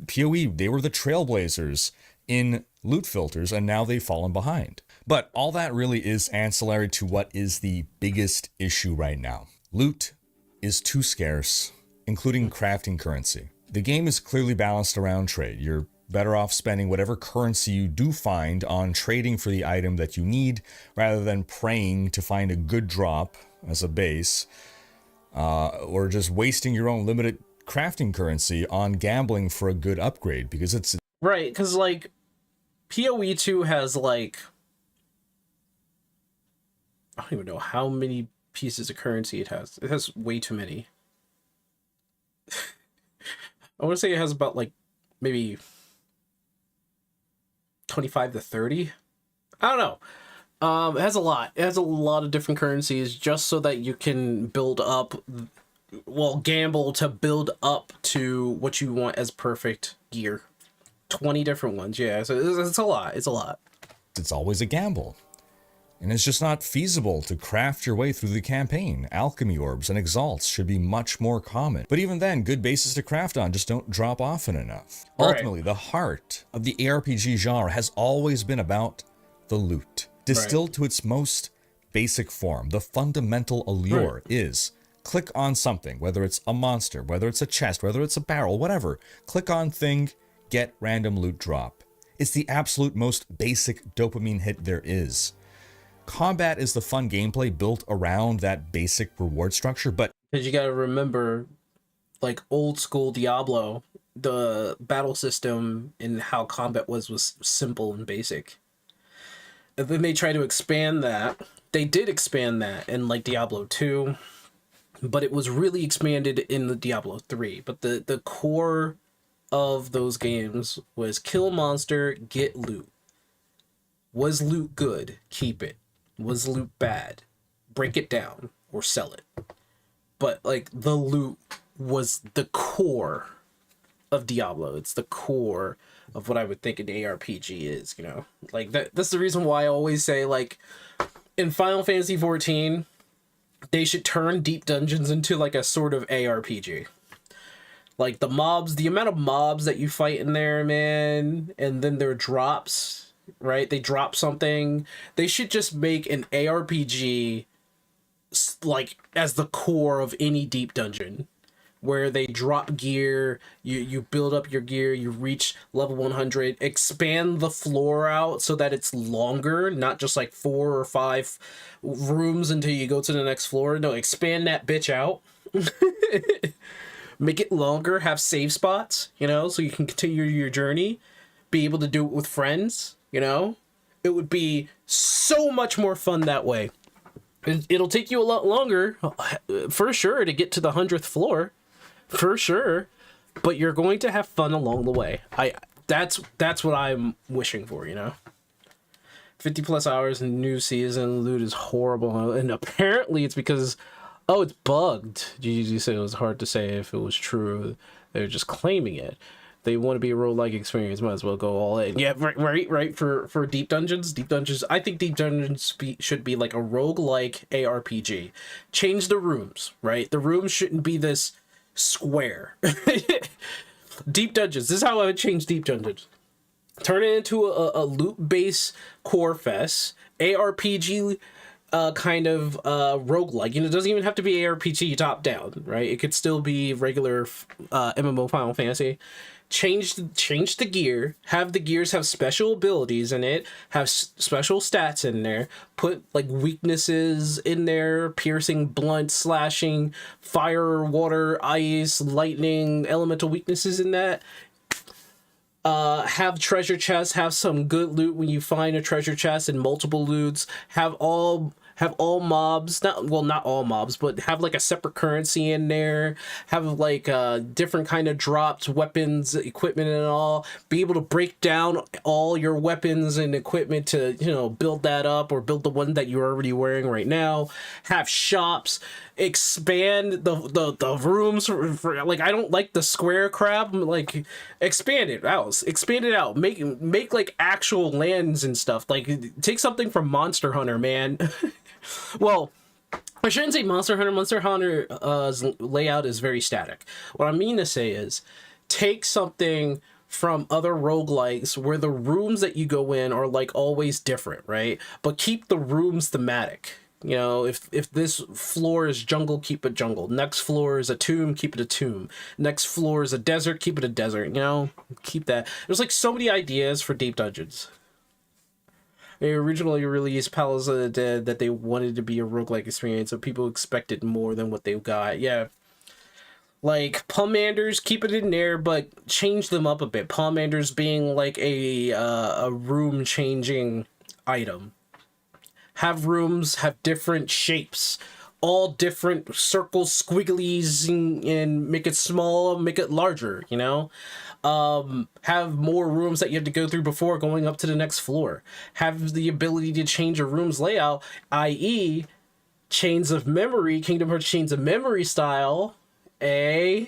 PoE, they were the trailblazers in loot filters, and now they've fallen behind. But all that really is ancillary to what is the biggest issue right now. Loot is too scarce, including crafting currency. The game is clearly balanced around trade. You're better off spending whatever currency you do find on trading for the item that you need, rather than praying to find a good drop as a base, or just wasting your own limited crafting currency on gambling for a good upgrade, because it's right, because PoE 2 has I don't even know how many pieces of currency it has. It has way too many. I want to say it has about like maybe 25 to 30. I don't know. It has a lot. It has a lot of different currencies just so that you can build up, well, gamble to build up to what you want as perfect gear. 20 different ones, yeah. So it's a lot. It's a lot. It's always a gamble. And it's just not feasible to craft your way through the campaign. Alchemy orbs and exalts should be much more common. But even then, good bases to craft on just don't drop often enough. Right. Ultimately, the heart of the ARPG genre has always been about the loot. Distilled to its most basic form, the fundamental allure is click on something, whether it's a monster, whether it's a chest, whether it's a barrel, whatever. Click on thing, get random loot drop. It's the absolute most basic dopamine hit there is. Combat is the fun gameplay built around that basic reward structure, but Because you gotta remember, like old school Diablo, the battle system and how combat was simple and basic. And then they try to expand that. They did expand that in like Diablo 2, but it was really expanded in the Diablo 3. But the core of those games was kill monster, get loot. Was loot good? Keep it. Was loot bad? Break it down or sell it. But like the loot was the core of Diablo. It's the core of what I would think an ARPG is, you know? Like that's the reason why I always say, like, in Final Fantasy 14, they should turn deep dungeons into like a sort of ARPG. Like the mobs, the amount of mobs that you fight in there, man, and then their drops, right? They drop something. They should just make an ARPG like as the core of any deep dungeon, where they drop gear, you build up your gear, you reach level 100, expand the floor out so that it's longer, not just like 4 or 5 rooms until you go to the next floor. No, expand that bitch out. Make it longer, have save spots, you know, so you can continue your journey, be able to do it with friends, you know. It would be so much more fun that way. It'll take you a lot longer, for sure, to get to the 100th floor. For sure, but you're going to have fun along the way. That's what I'm wishing for, you know. 50 plus hours in new season, loot is horrible, and apparently it's because it's bugged. You said it was hard to say if it was true. They're just claiming it. They want to be a roguelike experience, might as well go all in. Yeah, right. For deep dungeons, I think deep dungeons should be like a roguelike ARPG. Change the rooms, right? The rooms shouldn't be this square. Deep dungeons, this is how I would change deep dungeons. Turn it into a loot base core fest, ARPG kind of roguelike. You know, it doesn't even have to be ARPG top down, right? It could still be regular MMO Final Fantasy. Change the gear, have the gears have special abilities in it, have special stats in there, put like weaknesses in there, piercing, blunt, slashing, fire, water, ice, lightning, elemental weaknesses in that. Have treasure chests, have some good loot when you find a treasure chest and multiple loots, have all mobs, not all mobs, but have like a separate currency in there, have like different kind of drops, weapons, equipment, and all. Be able to break down all your weapons and equipment to, you know, build that up or build the one that you're already wearing right now. Have shops, expand the rooms for like, I don't like the square crap, like expand it out, make like actual lands and stuff. Like take something from Monster Hunter, man. Well, I shouldn't say Monster Hunter. Monster Hunter's layout is very static. What I mean to say is take something from other roguelikes where the rooms that you go in are like always different, right? But keep the rooms thematic. You know, if this floor is jungle, keep it jungle. Next floor is a tomb, keep it a tomb. Next floor is a desert, keep it a desert. You know, keep that. There's like so many ideas for deep dungeons. They originally released Palace of the Dead that they wanted to be a roguelike experience, so people expected more than what they got. Yeah. Like, Palmanders, keep it in there, but change them up a bit. Palmanders being like a room-changing item. Have rooms have different shapes. all different circles, squigglies, and make it small, make it larger, you know? Have more rooms that you have to go through before going up to the next floor. Have the ability to change a room's layout, i.e. Chains of Memory, Kingdom Hearts Chains of Memory style. You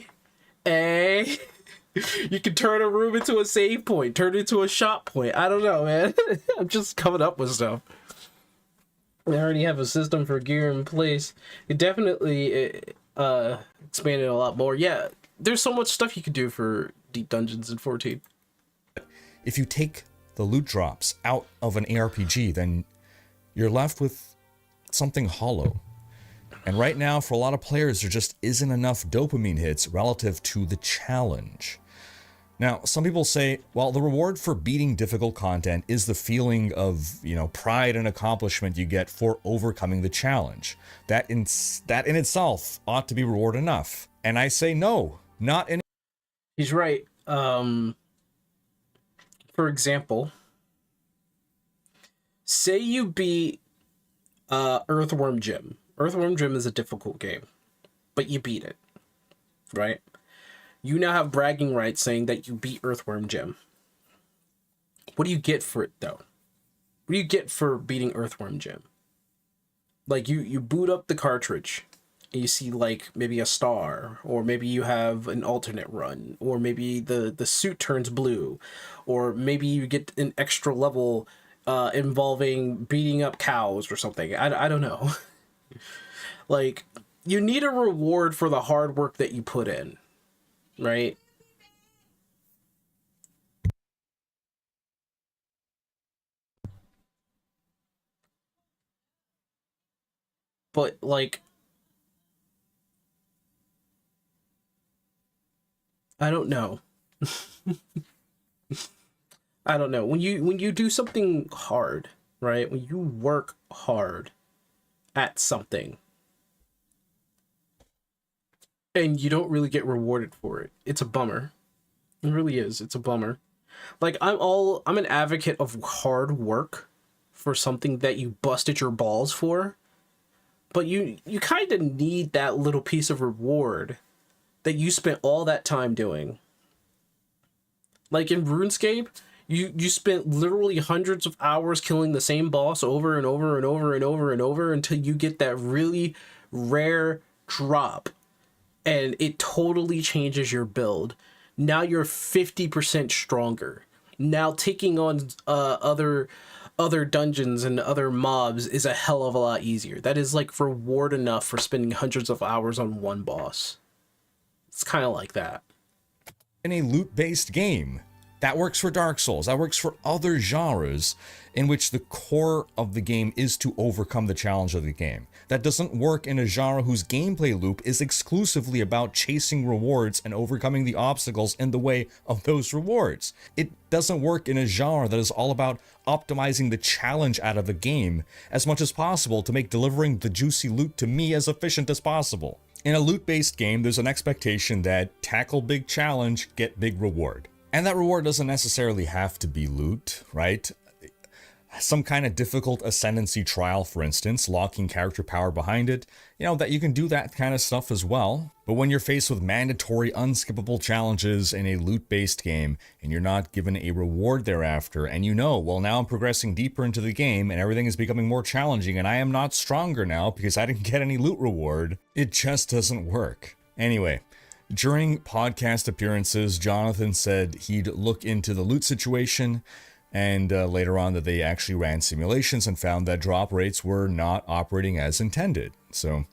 can turn a room into a save point, turn it into a shop point. I don't know, man. I'm just coming up with stuff. I already have a system for gear in place. It definitely expanded a lot more. Yeah, there's so much stuff you could do for Deep Dungeons in 14. If you take the loot drops out of an ARPG, then you're left with something hollow. And right now, for a lot of players, there just isn't enough dopamine hits relative to the challenge. Now, some people say, well, the reward for beating difficult content is the feeling of, pride and accomplishment you get for overcoming the challenge. That in itself ought to be reward enough. And I say no, not any. He's right. For example, say you beat Earthworm Jim. Earthworm Jim is a difficult game, but you beat it, right? You now have bragging rights saying that you beat Earthworm Jim. What do you get for it, though? What do you get for beating Earthworm Jim? Like, you boot up the cartridge, and you see, like, maybe a star, or maybe you have an alternate run, or maybe the suit turns blue, or maybe you get an extra level involving beating up cows or something. I don't know. Like, you need a reward for the hard work that you put in, right? But, like, I don't know. I don't know. When you do something hard, right? When you work hard at something and you don't really get rewarded for it, it's a bummer. It really is. It's a bummer. Like, I'm an advocate of hard work for something that you busted your balls for, but you kind of need that little piece of reward that you spent all that time doing. Like in RuneScape, you spent literally hundreds of hours killing the same boss over and over and over and over and over until you get that really rare drop, and it totally changes your build. Now you're 50% stronger. Now taking on other dungeons and other mobs is a hell of a lot easier. That is like reward enough for spending hundreds of hours on one boss. It's kind of like that. In a loot-based game. That works for Dark Souls. That works for other genres in which the core of the game is to overcome the challenge of the game. That doesn't work in a genre whose gameplay loop is exclusively about chasing rewards and overcoming the obstacles in the way of those rewards. It doesn't work in a genre that is all about optimizing the challenge out of the game as much as possible to make delivering the juicy loot to me as efficient as possible. In a loot-based game, there's an expectation that tackle big challenge, get big reward. And that reward doesn't necessarily have to be loot, right? Some kind of difficult ascendancy trial, for instance, locking character power behind it, that you can do that kind of stuff as well. But when you're faced with mandatory, unskippable challenges in a loot-based game, and you're not given a reward thereafter, and well, now I'm progressing deeper into the game, and everything is becoming more challenging, and I am not stronger now because I didn't get any loot reward, it just doesn't work. Anyway, during podcast appearances, Jonathan said he'd look into the loot situation, and later on that they actually ran simulations and found that drop rates were not operating as intended. So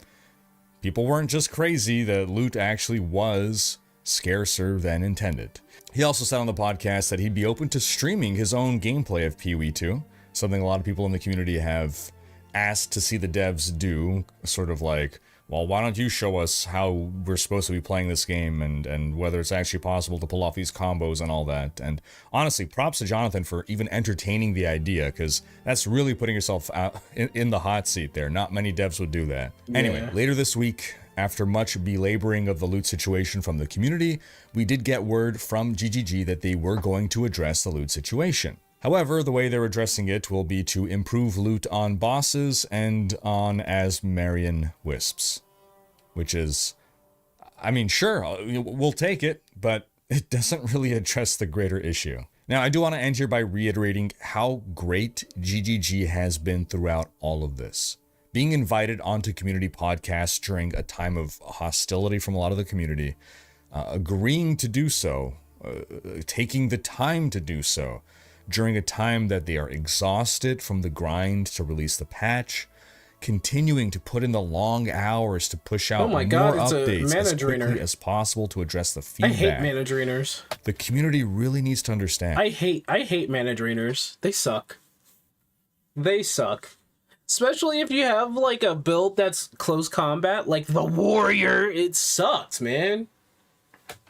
people weren't just crazy, the loot actually was scarcer than intended. He also said on the podcast that he'd be open to streaming his own gameplay of PoE 2, something a lot of people in the community have asked to see the devs do, sort of like, well, why don't you show us how we're supposed to be playing this game and whether it's actually possible to pull off these combos and all that. And honestly, props to Jonathan for even entertaining the idea, because that's really putting yourself out in the hot seat there. Not many devs would do that. Yeah. Anyway, later this week, after much belaboring of the loot situation from the community, we did get word from GGG that they were going to address the loot situation. However, the way they're addressing it will be to improve loot on bosses and on Asmarian wisps. Which is, I mean, sure, we'll take it, but it doesn't really address the greater issue. Now, I do want to end here by reiterating how great GGG has been throughout all of this. Being invited onto community podcasts during a time of hostility from a lot of the community, agreeing to do so, taking the time to do so, during a time that they are exhausted from the grind to release the patch, continuing to put in the long hours to push out more updates as quickly as possible to address the feedback. I hate mana drainers. The community really needs to understand. I hate mana drainers. They suck. They suck. Especially if you have like a build that's close combat, like the warrior. It sucks, man.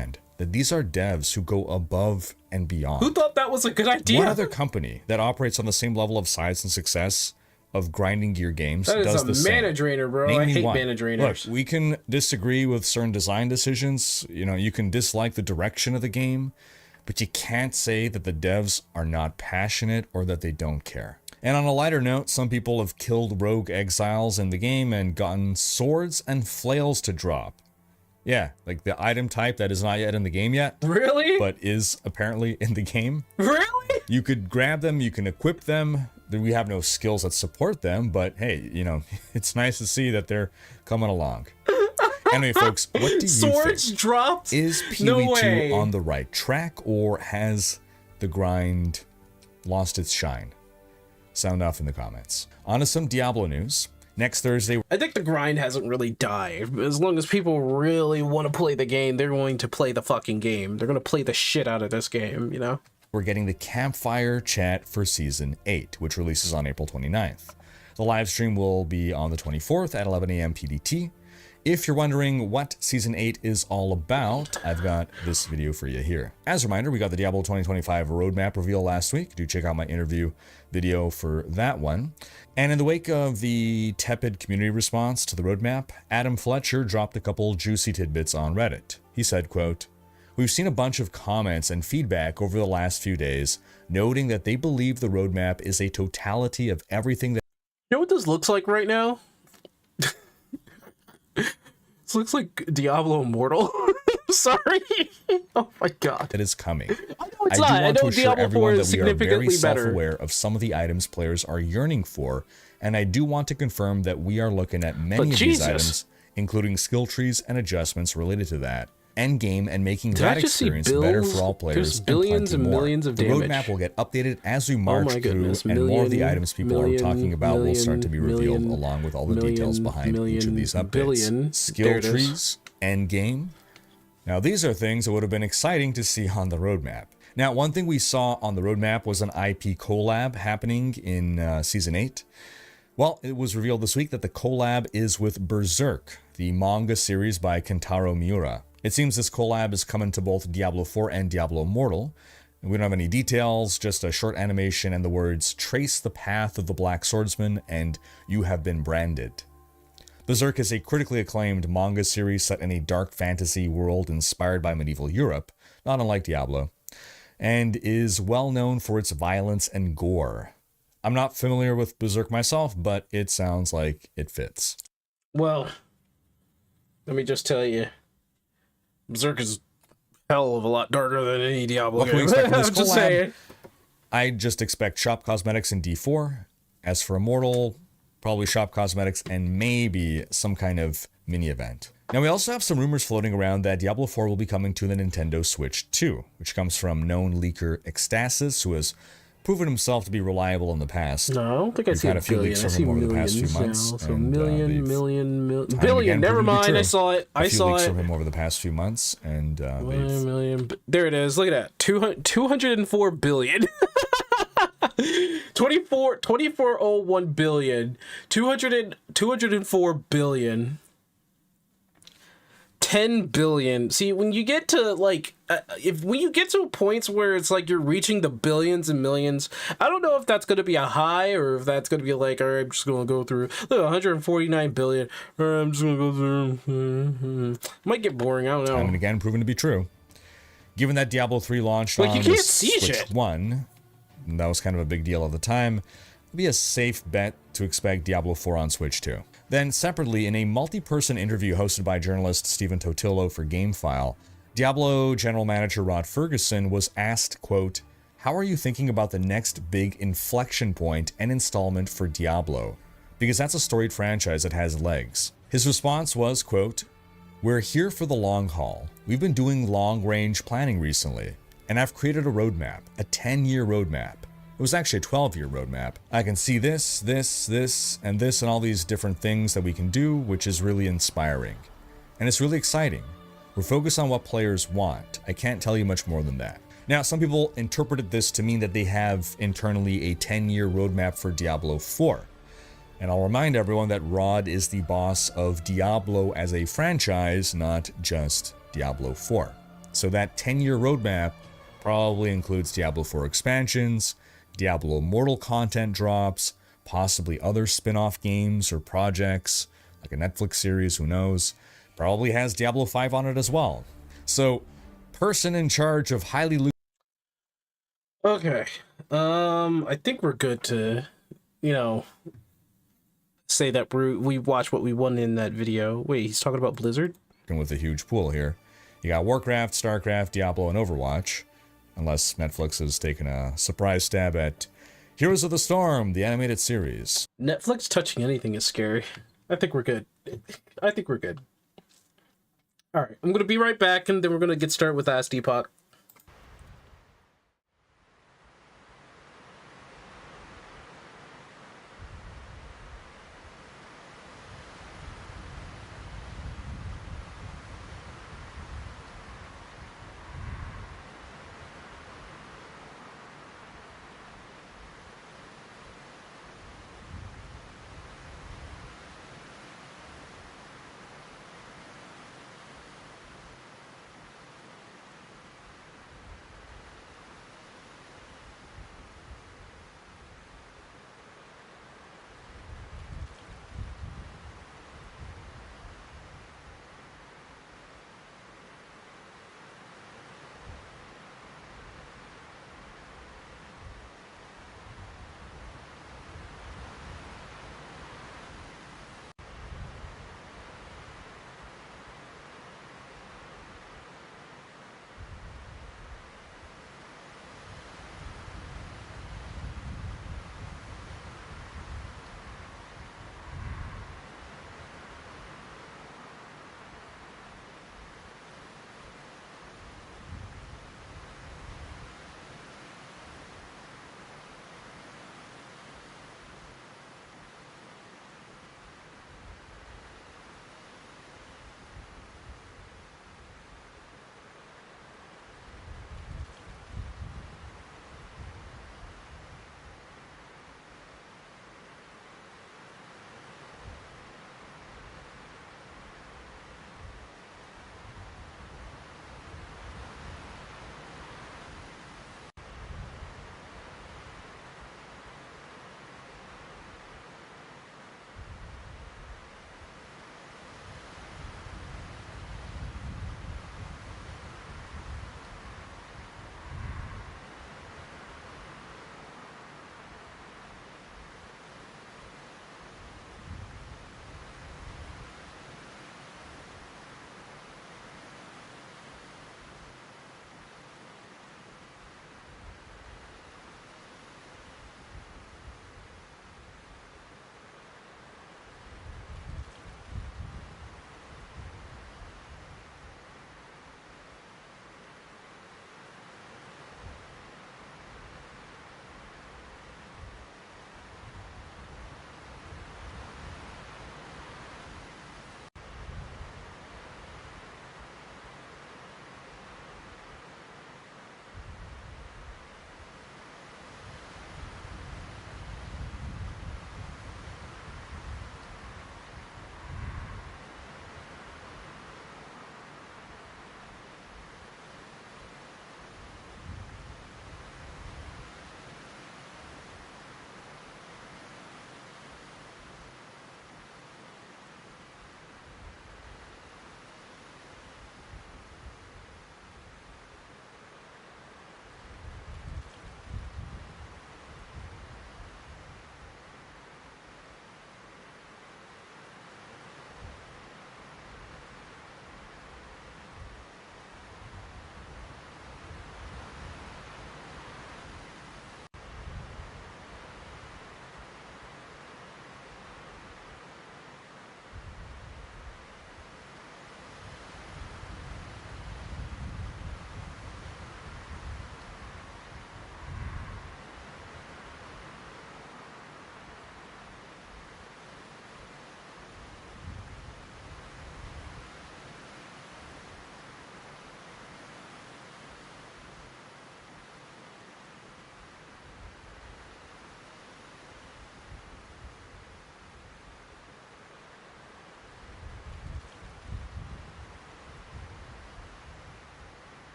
And that these are devs who go above and beyond. Who thought that was a good idea? What other company that operates on the same level of size and success of grinding gear games does the same? That is a mana drainer, bro. I hate mana drainers. Look, we can disagree with certain design decisions. You know, you can dislike the direction of the game, but you can't say that the devs are not passionate or that they don't care. And on a lighter note, some people have killed rogue exiles in the game and gotten swords and flails to drop. Yeah, like the item type that is not yet in the game yet. Really? But is apparently in the game. Really? You could grab them, you can equip them. We have no skills that support them, but hey, you know, it's nice to see that they're coming along. Anyway, folks, what do you Swords think? dropped? Is PoE2 on the right track, or has the grind lost its shine? Sound off in the comments. On to some Diablo news. Next Thursday, I think the grind hasn't really died. As long as people really want to play the game, they're going to play the fucking game. They're going to play the shit out of this game, you know? we're getting the campfire chat for Season 8, which releases on April 29th. The live stream will be on the 24th at 11 a.m. PDT. If you're wondering what Season 8 is all about, I've got this video for you here. As a reminder, we got the Diablo 2025 roadmap reveal last week. Do check out my interview video for that one. And in the wake of the tepid community response to the roadmap, Adam Fletcher dropped a couple juicy tidbits on Reddit. He said, quote, "We've seen a bunch of comments and feedback over the last few days, noting that they believe the roadmap is a totality of everything that..." You know what this looks like right now? This looks like Diablo Immortal. Sorry. Oh my god. That is coming. I know it's not. I do want to assure Diablo 4 everyone is that we are very significantly better. self-aware of some of the items players are yearning for, and I do want to confirm that we are looking at many of these items, including skill trees and adjustments related to that, end game, and making that experience better for all players. There's billions and millions of damage. The roadmap will get updated as we march through, and more of the items people are talking about will start to be revealed, along with all the details behind each of these updates. Skill trees, end game. Now, these are things that would have been exciting to see on the roadmap. Now, one thing we saw on the roadmap was an IP collab happening in Season 8. Well, it was revealed this week that the collab is with Berserk, the manga series by Kentaro Miura. It seems this collab is coming to both Diablo 4 and Diablo Immortal. We don't have any details, just a short animation and the words, "Trace the path of the Black Swordsman and you have been branded." Berserk is a critically acclaimed manga series set in a dark fantasy world inspired by medieval Europe, not unlike Diablo, and is well known for its violence and gore. I'm not familiar with Berserk myself, but it sounds like it fits. Well, let me just tell you, Berserk is hell of a lot darker than any Diablo What can we game. expect from this I'm just collab? saying. I just expect shop cosmetics in D4. As for Immortal, probably shop cosmetics and maybe some kind of mini event. Now, we also have some rumors floating around that Diablo 4 will be coming to the Nintendo Switch 2, which comes from known leaker Ecstasis, who has proven himself to be reliable in the past. No, I don't think I see had a few leaks from him over the past few months. So and, billion. Never mind. I saw it. A few leaks from him over the past few months, and million. There it is. Look at that. 204 billion. 2401 billion. 204 billion. 10 billion. See, when you get to like when you get to points where it's like you're reaching the billions and millions, I don't know if that's going to be a high or if that's going to be like, all right, I'm just going to go through, look, 149 billion. All right, I'm just going to go through. Might get boring. I don't know. Time and again proven to be true. Given that Diablo 3 launched like, on you can't the see Switch shit. 1, and that was kind of a big deal at the time, it'd be a safe bet to expect Diablo 4 on Switch too. Then separately, in a multi-person interview hosted by journalist Stephen Totillo for GameFile, Diablo general manager Rod Ferguson was asked, quote, "How are you thinking about the next big inflection point and installment for Diablo? Because that's a storied franchise that has legs." His response was, quote, "We're here for the long haul. We've been doing long-range planning recently, and I've created a roadmap, a 10-year roadmap. It was actually a 12-year roadmap. I can see this, and all these different things that we can do, which is really inspiring. And it's really exciting. We're focused on what players want. I can't tell you much more than that." Now, some people interpreted this to mean that they have internally a 10-year roadmap for Diablo 4. And I'll remind everyone that Rod is the boss of Diablo as a franchise, not just Diablo 4. So that 10-year roadmap probably includes Diablo 4 expansions, Diablo Immortal content drops, possibly other spin-off games or projects, like a Netflix series, who knows. Probably has Diablo 5 on it as well. So, person in charge of highly... Okay. I think we're good to, say that we watched what we won in that video. Wait, he's talking about Blizzard? With a huge pool here. You got Warcraft, StarCraft, Diablo, and Overwatch. Unless Netflix has taken a surprise stab at Heroes of the Storm, the animated series. Netflix touching anything is scary. I think we're good. I think we're good. All right, I'm going to be right back, and then we're going to get started with Ask Epoch.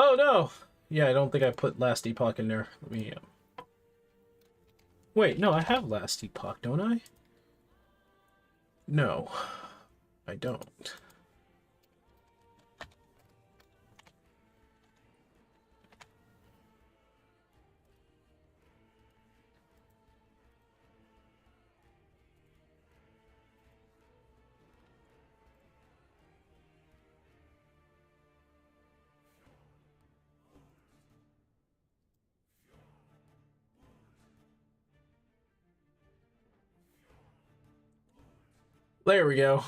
Oh no! Yeah, I don't think I put Last Epoch in there. Let me. Wait, no, I have Last Epoch, don't I? No, I don't. There we go.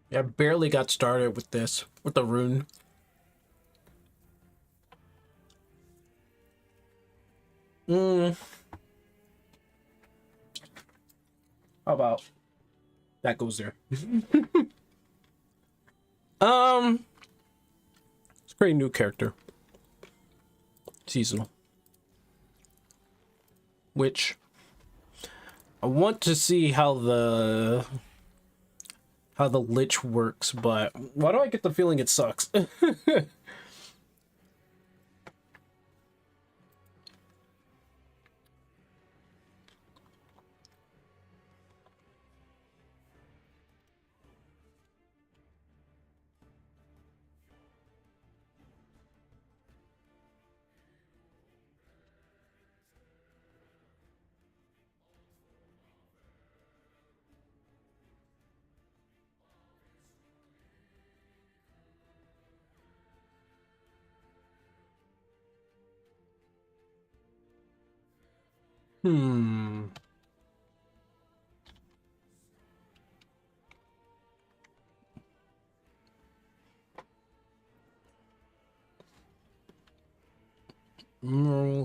Yeah, I barely got started with this, with the rune. How about that goes there? It's a great new character. Seasonal. Which I want to see how the Lich works, but why do I get the feeling it sucks?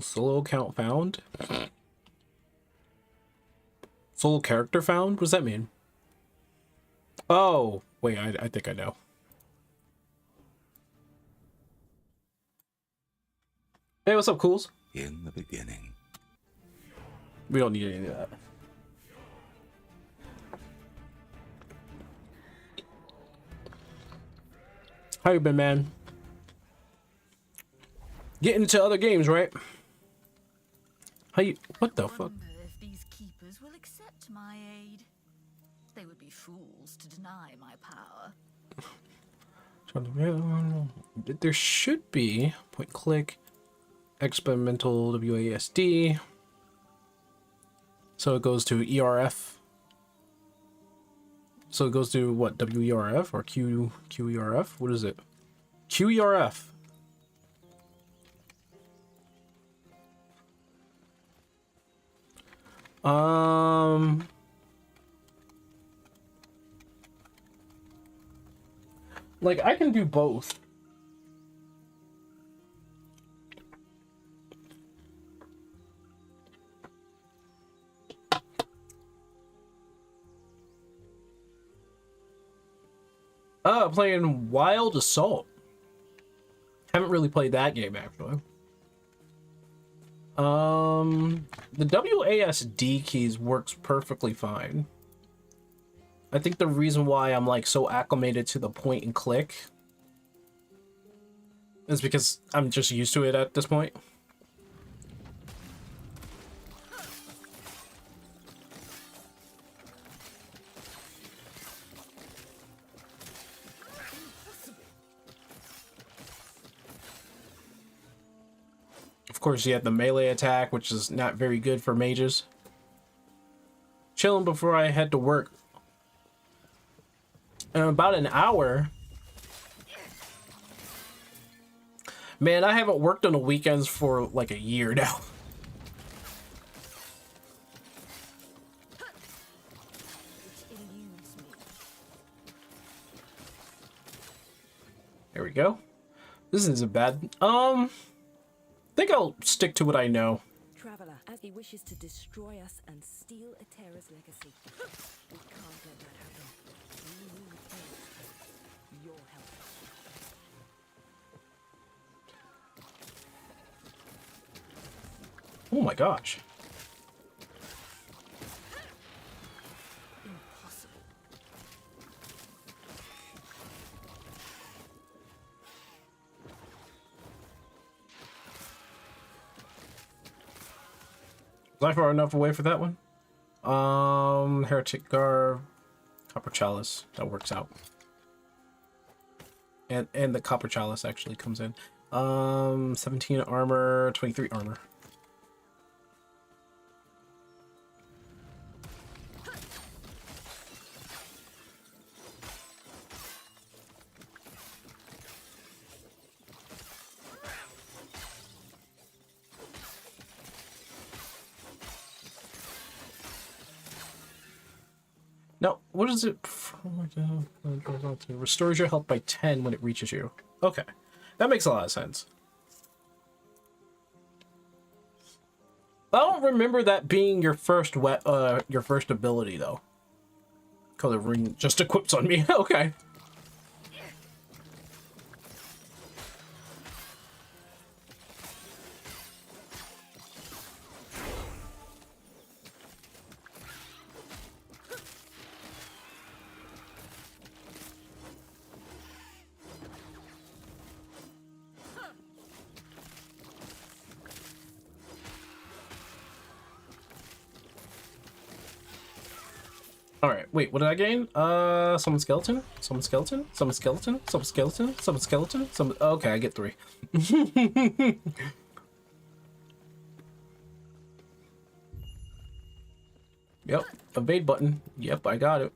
Solo account found? Solo character found? What does that mean? Oh, wait, I think I know. Hey, what's up, Cools? In the beginning. We don't need any of that. How you been, man? Getting into other games, right? How you... What the fuck? If these keepers will accept my aid, they would be fools to deny my power. There should be point click experimental WASD. So it goes to ERF. So it goes to what, WERF or QERF? What is it? QERF. Like I can do both. Playing Wild Assault. Haven't really played that game actually. The WASD keys works perfectly fine. I think the reason why I'm like so acclimated to the point and click is because I'm just used to it at this point. Of course, you have the melee attack, which is not very good for mages. Chilling before I head to work. In about an hour. Man, I haven't worked on the weekends for like a year now. There we go. This isn't bad. I think I'll stick to what I know. Traveler, as he wishes to destroy us and steal Atera's legacy. We can't let that happen. We need your help. Oh my gosh. Impossible. Was I far enough away for that one? Heretic Garb, Copper Chalice. That works out. And the Copper Chalice actually comes in. 17 armor, 23 armor. Now, what is it? Restores your health by 10 when it reaches you. Okay, that makes a lot of sense. I don't remember that being your first ability though. Color ring just equips on me. Okay. Alright, wait, what did I gain? Summon skeleton? Summon skeleton? Summon skeleton? Summon skeleton? Summon skeleton? Summon... Okay, I get 3. Yep, evade button. Yep, I got it.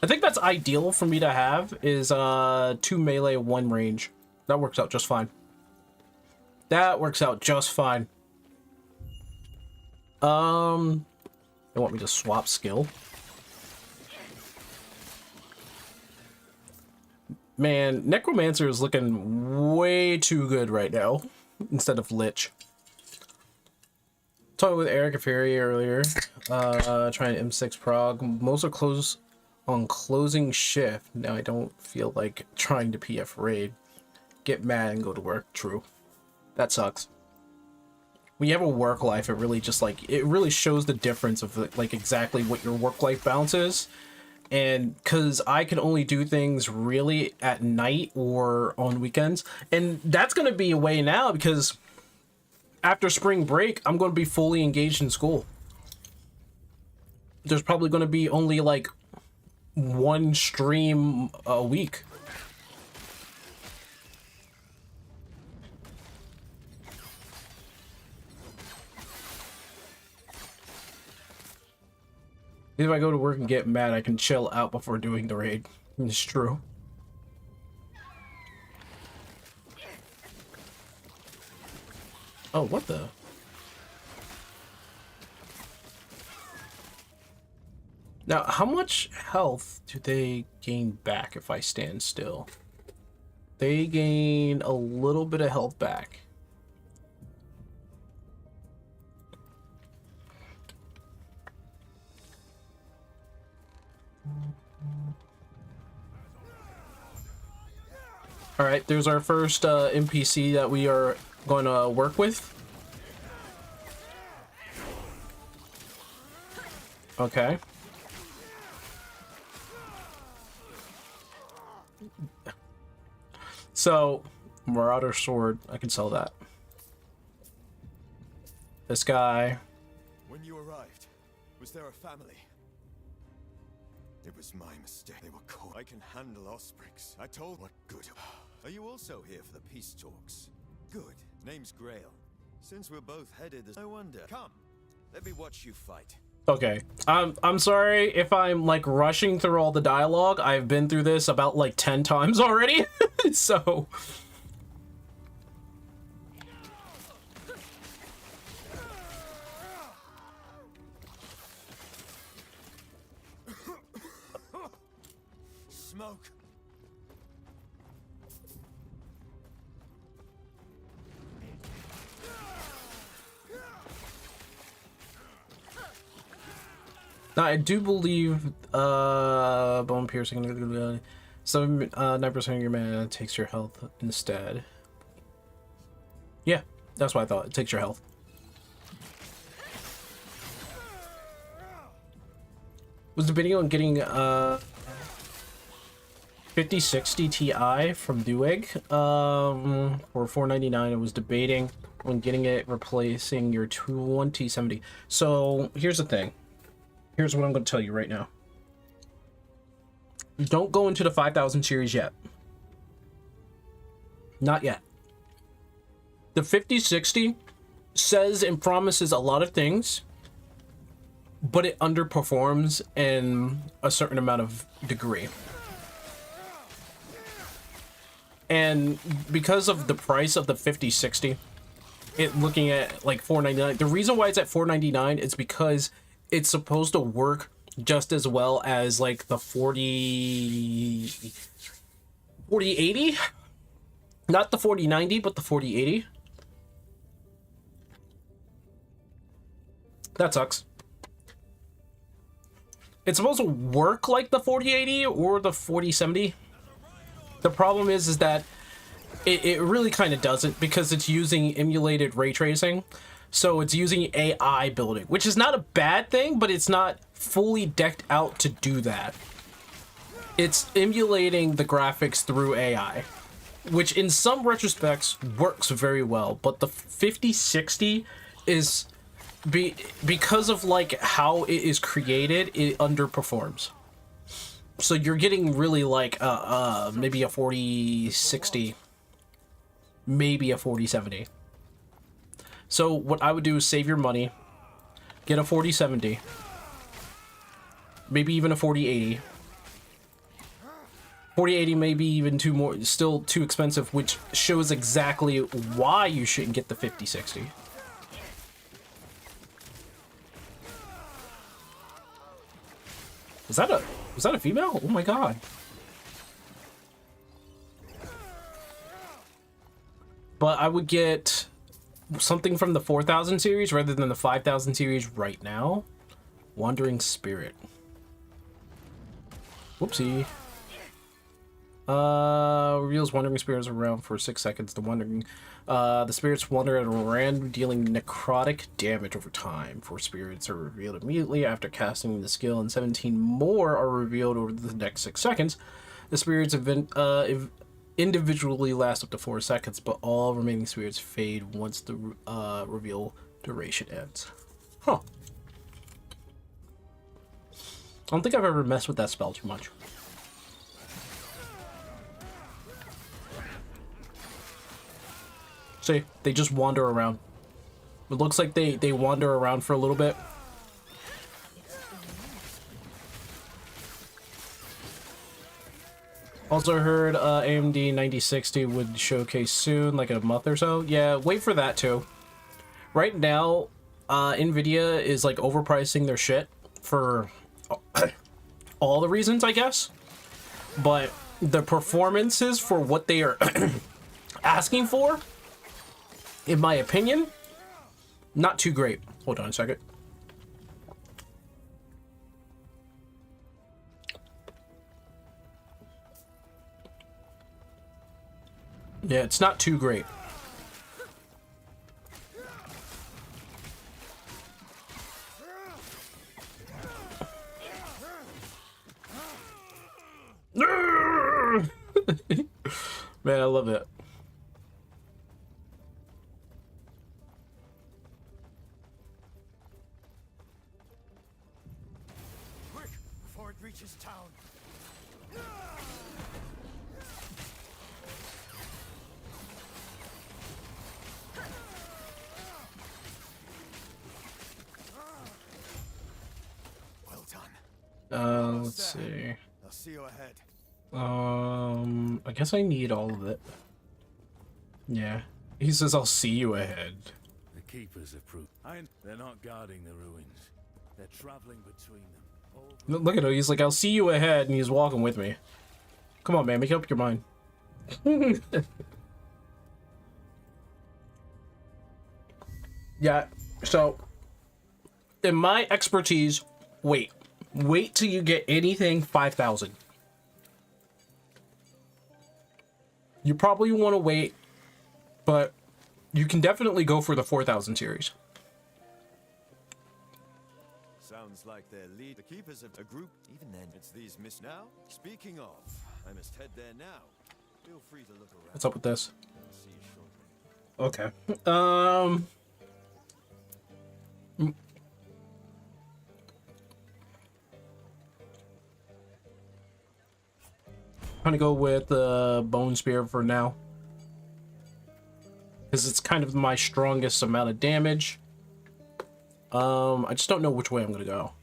I think that's ideal for me to have, is 2 melee, 1 range. That works out just fine. That works out just fine. They want me to swap skill. Man, Necromancer is looking way too good right now instead of Lich. Talking with Eric and Fury earlier, trying M6 prog. Most are close on closing shift. Now I don't feel like trying to PF raid. Get mad and go to work. True. That sucks. When you have a work life, it really just like, it really shows the difference of like exactly what your work-life balance is. And because I can only do things really at night or on weekends, and that's going to be away now because after spring break, I'm going to be fully engaged in school. There's probably going to be only like 1 stream a week. If I go to work and get mad, I can chill out before doing the raid. It's true. Oh, what the? Now, how much health do they gain back if I stand still? They gain a little bit of health back. All right, there's our first NPC that we are going to work with. Okay. So, Marauder Sword, I can sell that. This guy. When you arrived, was there a family? It was my mistake. They were caught. I can handle Osprix. I told what good. Are you also here for the peace talks? Good. Name's Grail. Since we're both headed as I wonder. Come, let me watch you fight. Okay. I'm sorry if I'm like rushing through all the dialogue. I've been through this about like 10 times already. So Smoke. now I do believe bone piercing So 9% of your mana takes your health instead. Yeah, that's what I thought. It takes your health. Was debating on getting 5060 Ti from Newegg for $4.99. I was debating on getting it, replacing your 2070. So here's the thing. Here's what I'm going to tell you right now. Don't go into the 5000 series yet. Not yet. The 5060 says and promises a lot of things, but it underperforms in a certain amount of degree. And because of the price of the 5060, it looking at like $4.99. The reason why it's at $4.99 is because it's supposed to work just as well as like the 4080, not the 4090, but the 4080. That sucks. It's supposed to work like the 4080 or the 4070. The problem is that it really kind of doesn't, because it's using emulated ray tracing. So it's using AI building, which is not a bad thing, but it's not fully decked out to do that. It's emulating the graphics through AI, which in some retrospects works very well, but the 5060 is because of like how it is created, it underperforms. So you're getting really like maybe a 4060, maybe a 4070. So what I would do is save your money, get a 4070, maybe even a 4080. 4080 maybe even still too expensive, which shows exactly why you shouldn't get the 5060. Was that a female? Oh my god. But I would get something from the 4000 series rather than the 5000 series right now. Wandering Spirit. Whoopsie. Reveals Wandering Spirits around for 6 seconds. The spirits wander at random, dealing necrotic damage over time. 4 spirits are revealed immediately after casting the skill, and 17 more are revealed over the next 6 seconds. The spirits individually last up to 4 seconds, but all remaining spirits fade once the reveal duration ends. Huh. I don't think I've ever messed with that spell too much. See, they just wander around. It looks like they wander around for a little bit. Also heard AMD 9060 would showcase soon, like in a month or so. Yeah, wait for that too. Right now, Nvidia is like overpricing their shit for all the reasons, I guess. But the performances for what they are asking for, in my opinion, not too great. Hold on a second. Yeah, it's not too great. Man, I love it. Quick, before it reaches town. Well done. Let's see. I'll see you ahead. I guess I need all of it. Yeah. He says, I'll see you ahead. The keepers have proved. They're not guarding the ruins. They're traveling between them. Look at him. He's like, I'll see you ahead, and he's walking with me. Come on, man. Make up your mind. Yeah. So, in my expertise, wait till you get anything 5000. You probably want to wait, but you can definitely go for the 4000 series. Sounds like their lead. The keepers of a group. Even then, it's these miss now. Speaking of, I must head there now. Feel free to look around. What's up with this? See you shortly. Okay. I'm gonna go with the Bone Spear for now, because it's kind of my strongest amount of damage. I just don't know which way I'm gonna go.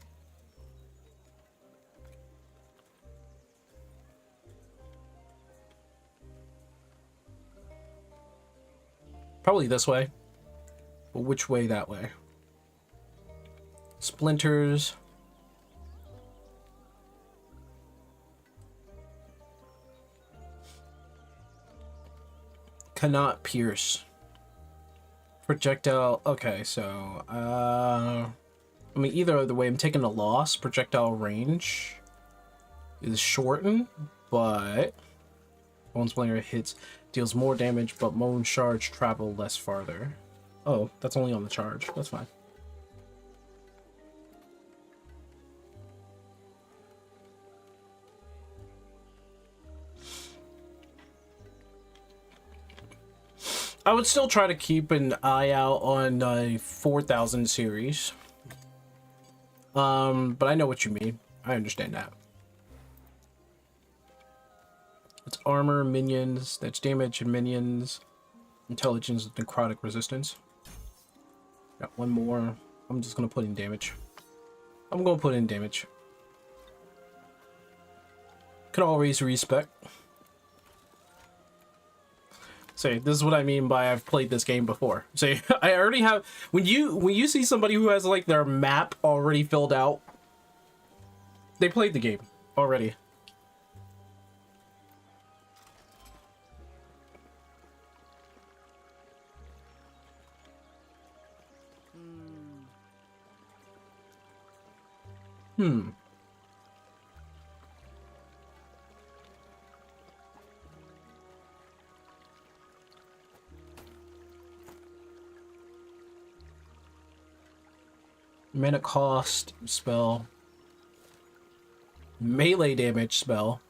Probably this way, but which way that way? Splinters. Cannot pierce. Projectile. Okay, so I mean, either the way, I'm taking a loss. Projectile range is shortened, but Bone Splinter hits deals more damage, but Bone Shards travel less farther. Oh, that's only on the charge. That's fine. I would still try to keep an eye out on a 4000 series. But I know what you mean. I understand that. It's armor, minions, that's damage and minions, intelligence, necrotic resistance. Got one more. I'm just gonna put in damage. I'm gonna put in damage. Could always respec. See, this is what I mean by I've played this game before. See, I already have. When you see somebody who has like their map already filled out, they played the game already. Mana cost spell. Melee damage spell.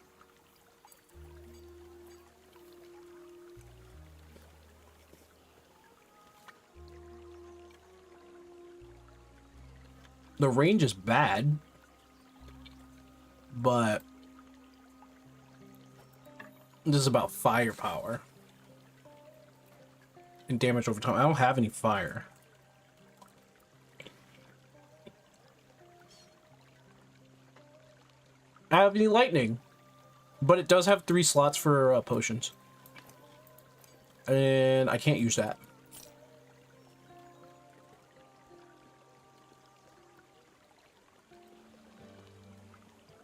The range is bad, but this is about firepower and damage over time. I don't have any fire. I have any lightning, but it does have 3 slots for potions, and I can't use that.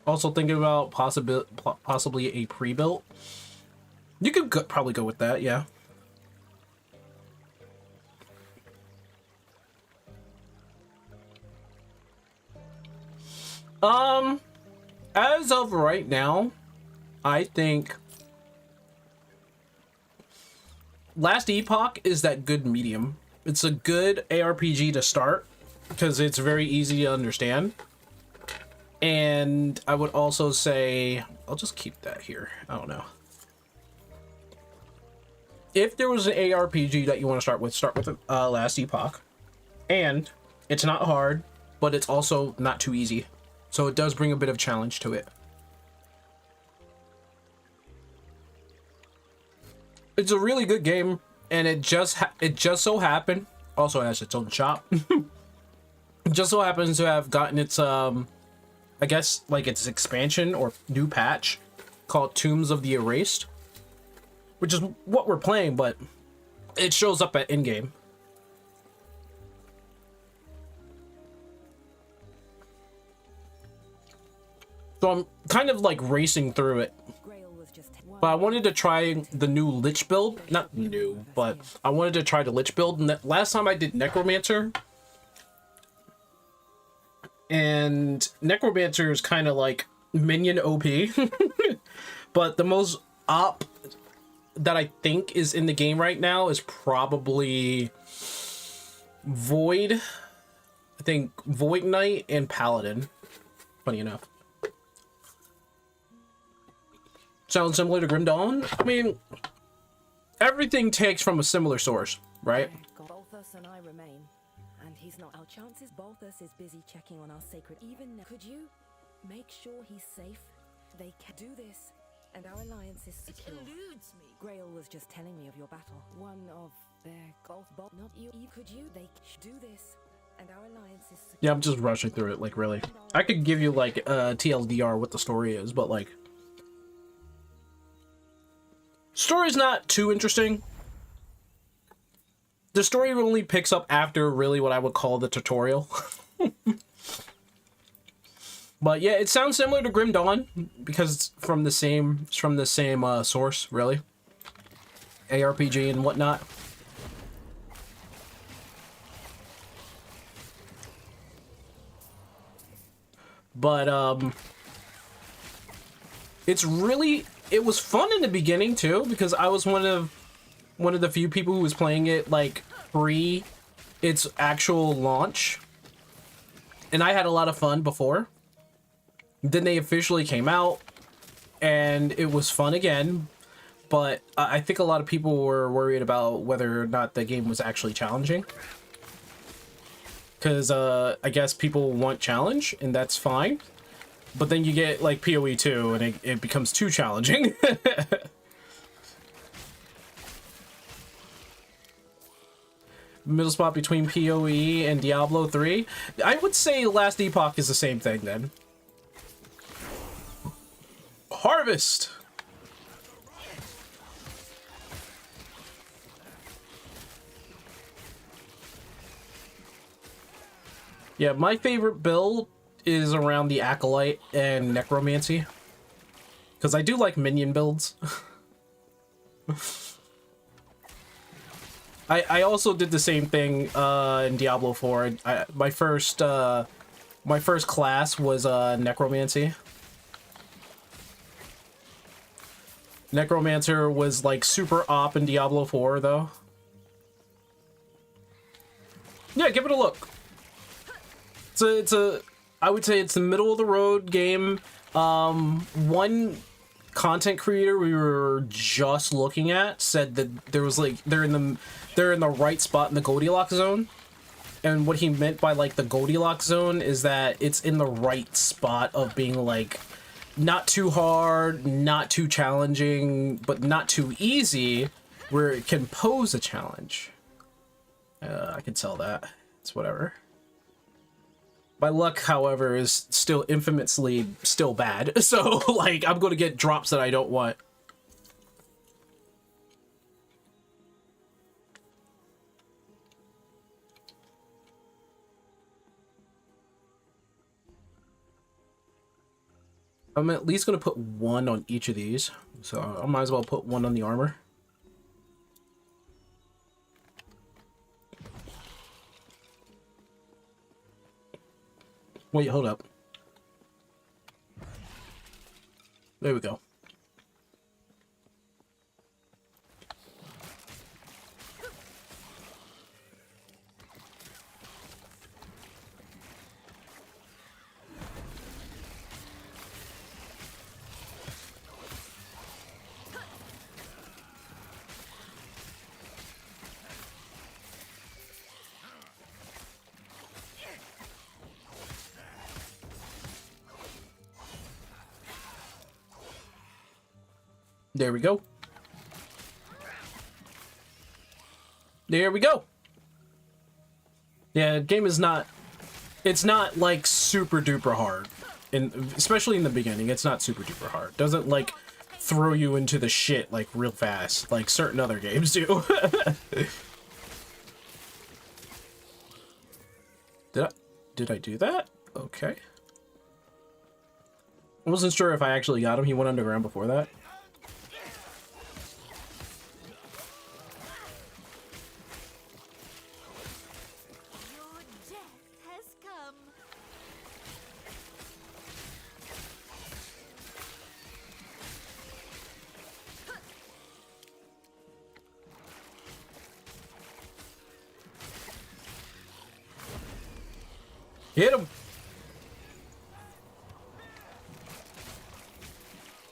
Also thinking about possibly a pre-built. You could probably go with that, yeah. As of right now, I think Last Epoch is that good medium. It's a good ARPG to start because it's very easy to understand. And I would also say, I'll just keep that here. I don't know. If there was an ARPG that you want to start with Last Epoch. And it's not hard, but it's also not too easy. So it does bring a bit of challenge to it. It's a really good game, and it just so happened also has its own shop. It just so happens to have gotten its I guess like its expansion or new patch called Tombs of the Erased, which is what we're playing, but it shows up at in-game. So I'm kind of like racing through it. But I wanted to try the new Lich build. Not new, but I wanted to try the Lich build. And last time I did Necromancer. And Necromancer is kind of like minion OP. But the most that I think is in the game right now is probably Void. I think Void Knight and Paladin. Funny enough. Sounds similar to Grim Dawn? I mean, everything takes from a similar source, right? Balthus and I remain. And he's not. Our chances. Balthus is busy checking on our sacred. Even now. Could you make sure he's safe? They can do this. And our alliance is secure. It eludes me. Grail was just telling me of your battle. One of their both, not you. Could you? They do this. And our alliance is secure. Yeah, I'm just rushing through it, like, really. I could give you, like, TLDR what the story is, but, like... Story's not too interesting. The story only picks up after, really, what I would call the tutorial. But, yeah, it sounds similar to Grim Dawn, because it's from the same source, really. ARPG and whatnot. But, it's really, it was fun in the beginning, too, because I was one of the few people who was playing it, like, pre its actual launch. And I had a lot of fun before. Then they officially came out, and it was fun again. But I think a lot of people were worried about whether or not the game was actually challenging. Because, I guess people want challenge, and that's fine. But then you get, like, PoE 2, and it becomes too challenging. Middle spot between PoE and Diablo 3? I would say Last Epoch is the same thing, then. Harvest! Yeah, my favorite build is around the Acolyte and Necromancy. Because I do like minion builds. I also did the same thing in Diablo 4. My first class was Necromancy. Necromancer was like super op in Diablo 4 though. Yeah, give it a look. I would say it's the middle of the road game. One content creator we were just looking at said that there was like they're in the right spot in the Goldilocks zone. And what he meant by like the Goldilocks zone is that it's in the right spot of being like not too hard, not too challenging, but not too easy, where it can pose a challenge. I can tell that. It's whatever. My luck, however, is still infamously still bad. So, like, I'm going to get drops that I don't want. I'm at least going to put one on each of these. So, I might as well put one on the armor. Wait, hold up. There we go. There we go. There we go. Yeah, game is not... It's not, like, super duper hard. Especially in the beginning, it's not super duper hard. Doesn't, like, throw you into the shit, like, real fast, like certain other games do. Did I do that? Okay. I wasn't sure if I actually got him. He went underground before that. Hit him!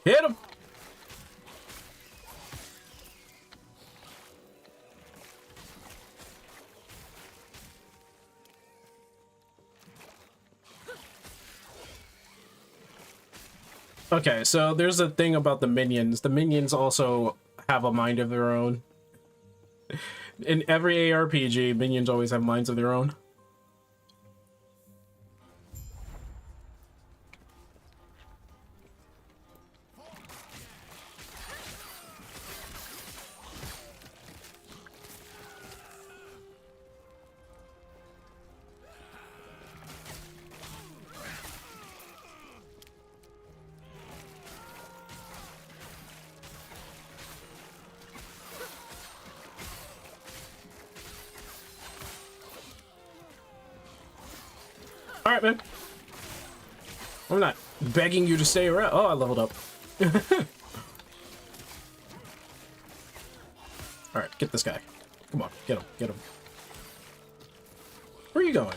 Hit him! Okay, so there's a thing about the minions. The minions also have a mind of their own. In every ARPG, minions always have minds of their own. Alright, man. I'm not begging you to stay around. Oh, I leveled up. Alright, get this guy. Come on, get him, get him. Where are you going?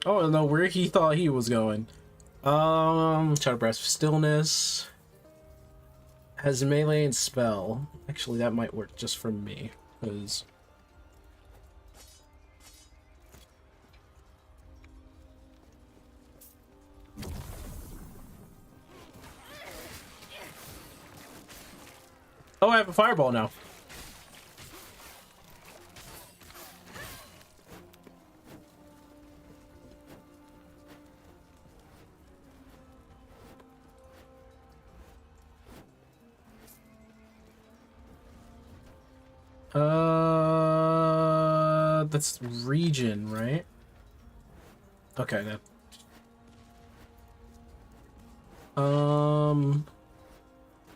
Oh, I don't know where he thought he was going. Shadow Breath of Stillness. Has melee and spell. Actually, that might work just for me, because... Oh, I have a fireball now. That's region, right? Okay, then.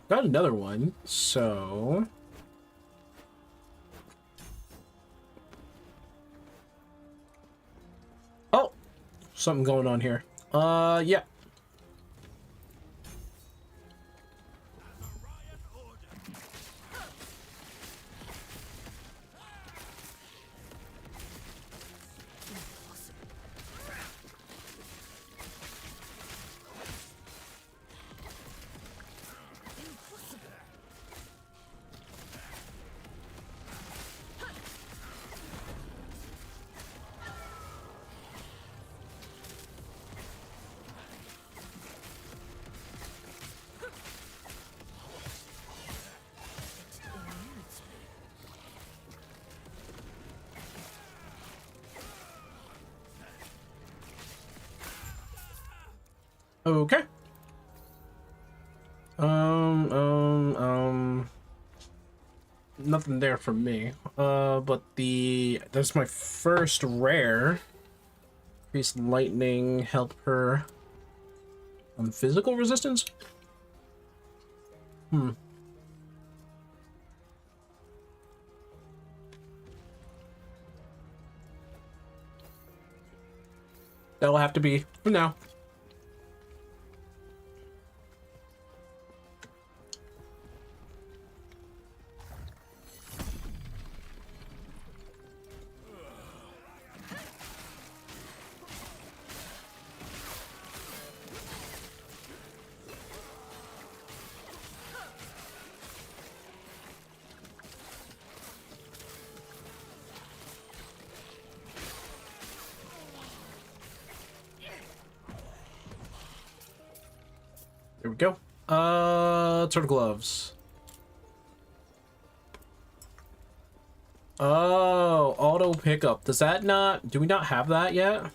Got another one, so... Oh! Something going on here. Yeah. Okay. Nothing there for me. But that's my first rare. Increased lightning, help her on physical resistance? That'll have to be for now. There we go. Turtle gloves. Oh, auto pickup. Does that not... Do we not have that yet?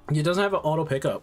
It doesn't have an auto pickup.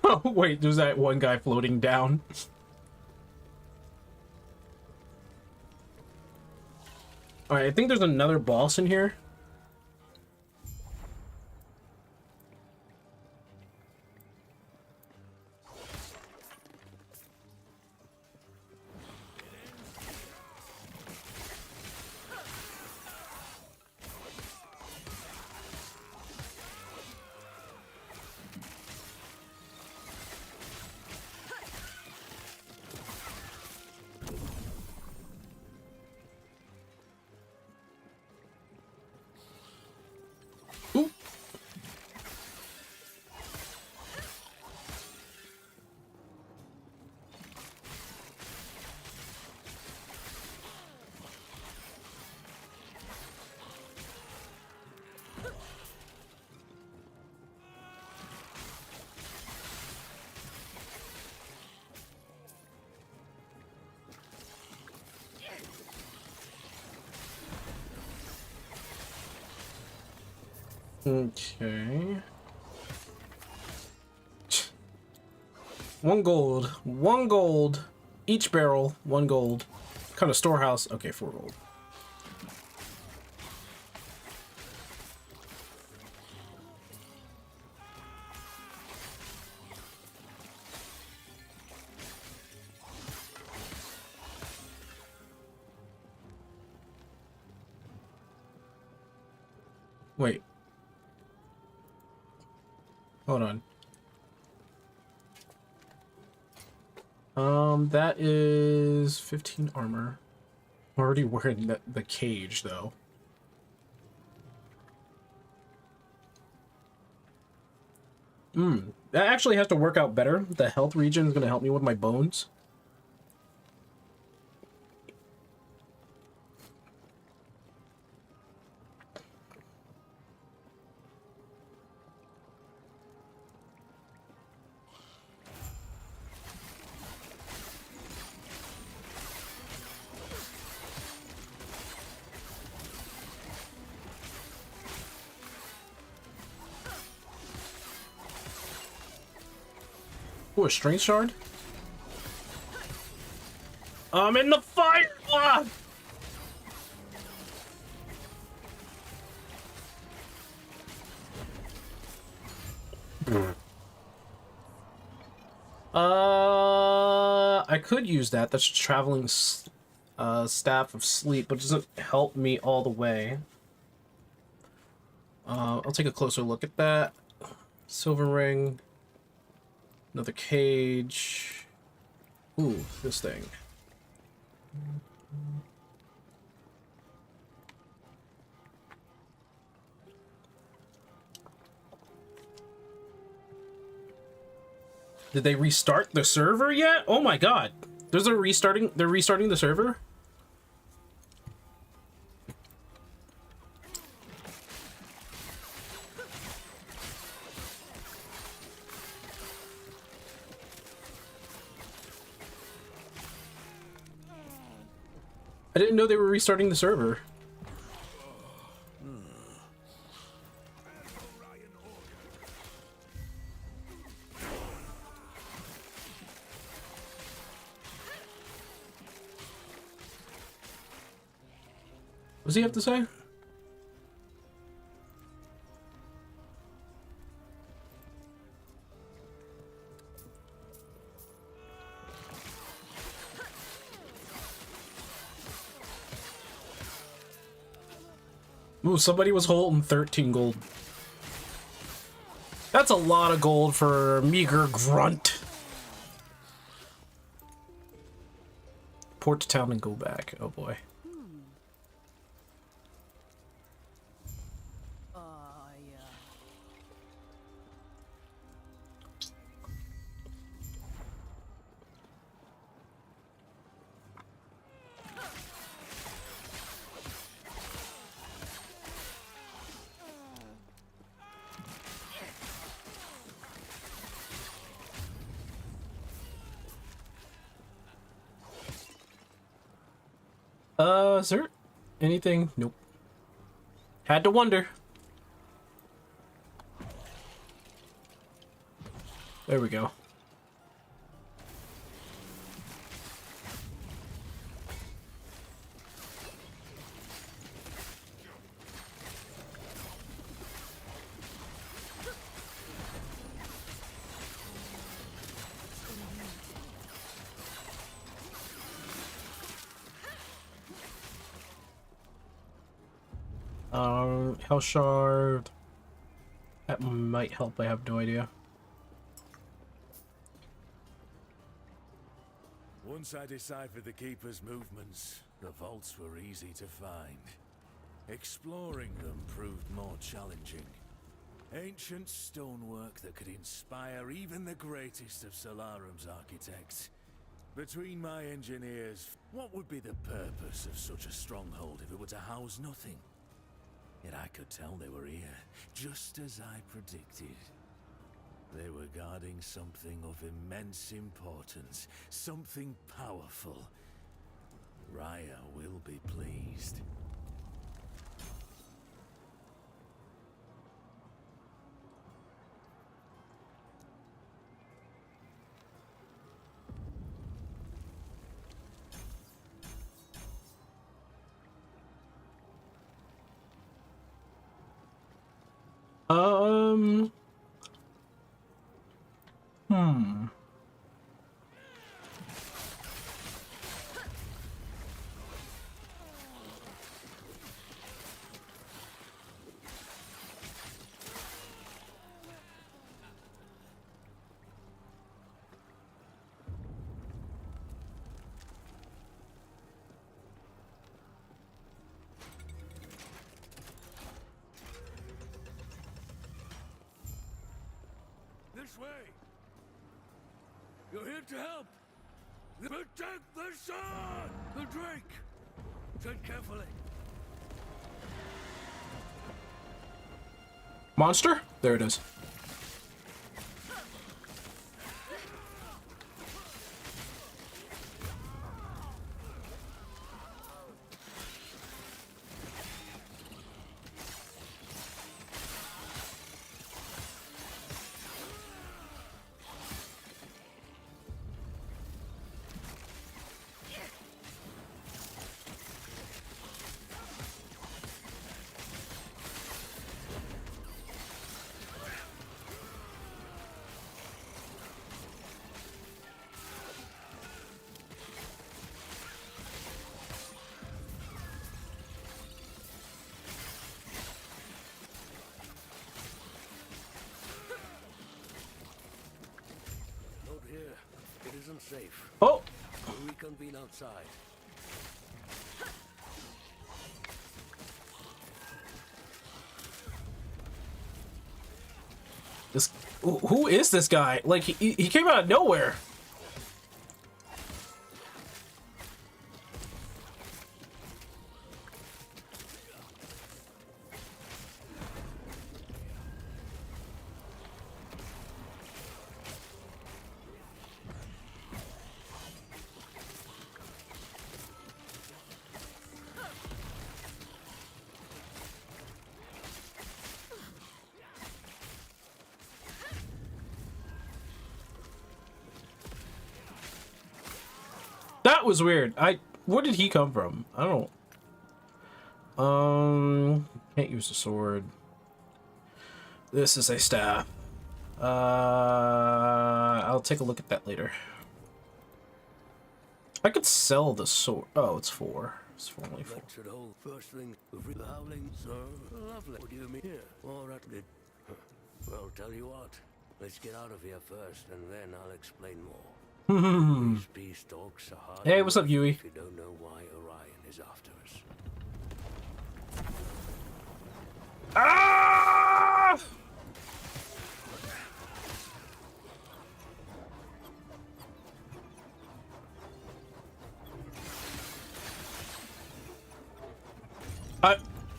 Oh, wait, there's that one guy floating down. Alright, I think there's another boss in here. Okay. 1 gold. 1 gold. Each barrel, 1 gold. Kind of storehouse. Okay, 4 gold. Wait. Hold on. That is 15 armor. I'm already wearing the cage, though. That actually has to work out better. The health regen is going to help me with my bones. Ooh, a strength shard? I'm in the fire! Ah! I could use that. That's traveling staff of sleep, but it doesn't help me all the way. I'll take a closer look at that. Silver ring. Another cage. Ooh, this thing. Did they restart the server yet? Oh my god. They're restarting the server? I didn't know they were restarting the server. What does he have to say? Ooh, somebody was holding 13 gold. That's a lot of gold for a meager grunt. Port to town and go back. Oh boy. Is there anything? Nope. Had to wonder. There we go. Hell shard. That might help. I have no idea. Once I deciphered the Keeper's movements, the vaults were easy to find. Exploring them proved more challenging. Ancient stonework that could inspire even the greatest of Solarum's architects. Between my engineers, what would be the purpose of such a stronghold if it were to house nothing? Yet I could tell they were here, just as I predicted. They were guarding something of immense importance, something powerful. Raya will be pleased. This way! You're here to help! Protect the sun! The drake! Tread carefully. Monster? There it is. Safe. Oh! We'll reconvene outside. This, who is this guy? Like, he came out of nowhere. That was weird. Where did he come from? I don't. Can't use the sword. This is a staff. I'll take a look at that later. I could sell the sword. Oh, it's 4. It's only 4. First thing, the howling, sir. Lovely. What do you mean here? All right, good. Well, tell you what. Let's get out of here first, and then I'll explain more. These peace talks are hard. Hey, what's up, Yui? If you don't know why Orion is after us. Ah!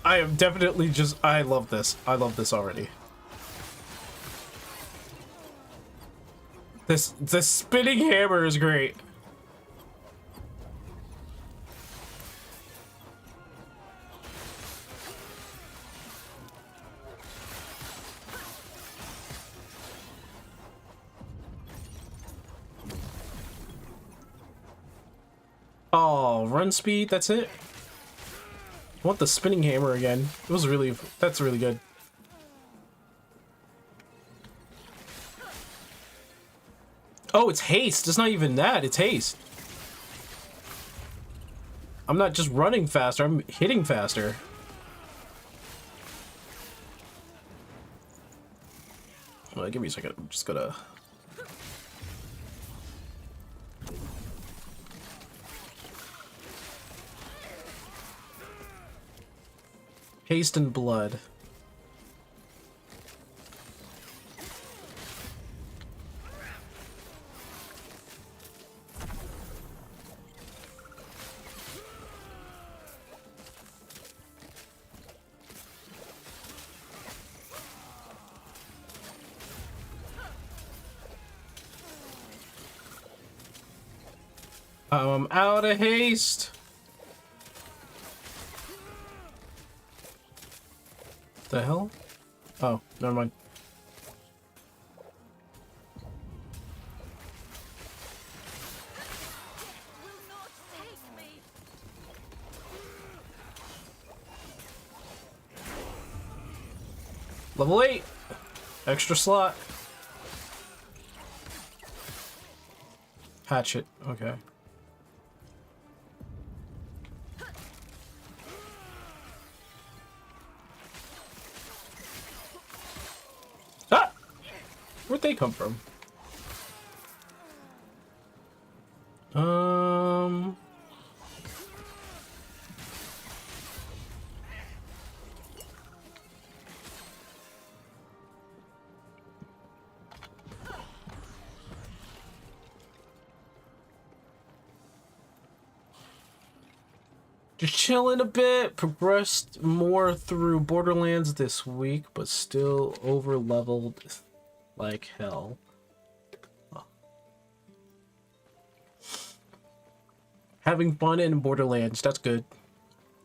I am definitely just. I love this. I love this already. The spinning hammer is great. Oh, run speed, that's it? I want the spinning hammer again. It was really, that's really good. Oh, it's haste. It's not even that, it's haste. I'm not just running faster, I'm hitting faster. Well, give me a second, I'm just gonna... Haste and blood. I'm out of haste. The hell? Oh, never mind. Level 8. Extra slot. Hatchet. Okay. Ah! Where'd they come from? Just chilling a bit, progressed more through Borderlands this week, but still over leveled like hell. Oh. Having fun in Borderlands, that's good.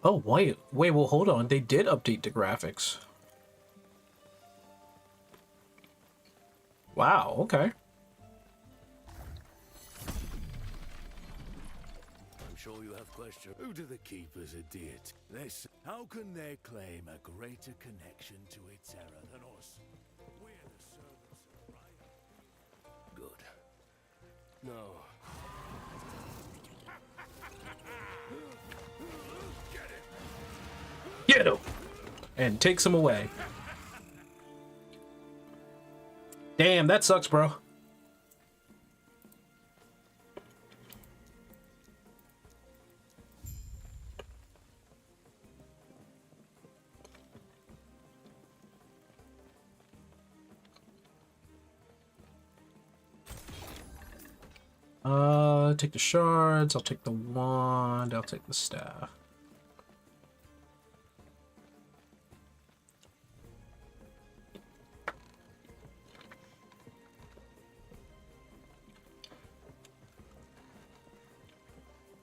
Oh, wait, well, hold on. They did update the graphics. Wow, okay. Sure you have questions. Who do the keepers adhere to? This. How can they claim a greater connection to its error than us? We're the servants of right. Good. No. Get him! And takes him away. Damn, that sucks, bro. Take the shards, I'll take the wand, I'll take the staff.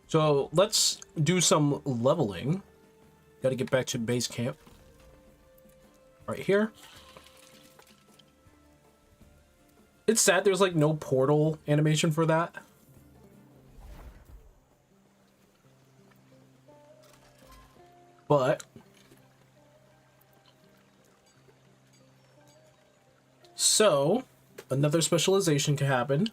So let's do some leveling. Gotta get back to base camp. Right here. It's sad there's like no portal animation for that. But so another specialization can happen.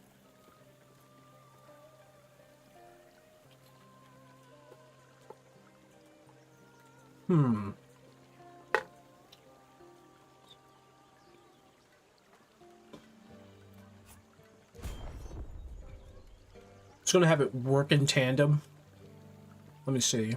It's gonna have it work in tandem. Let me see.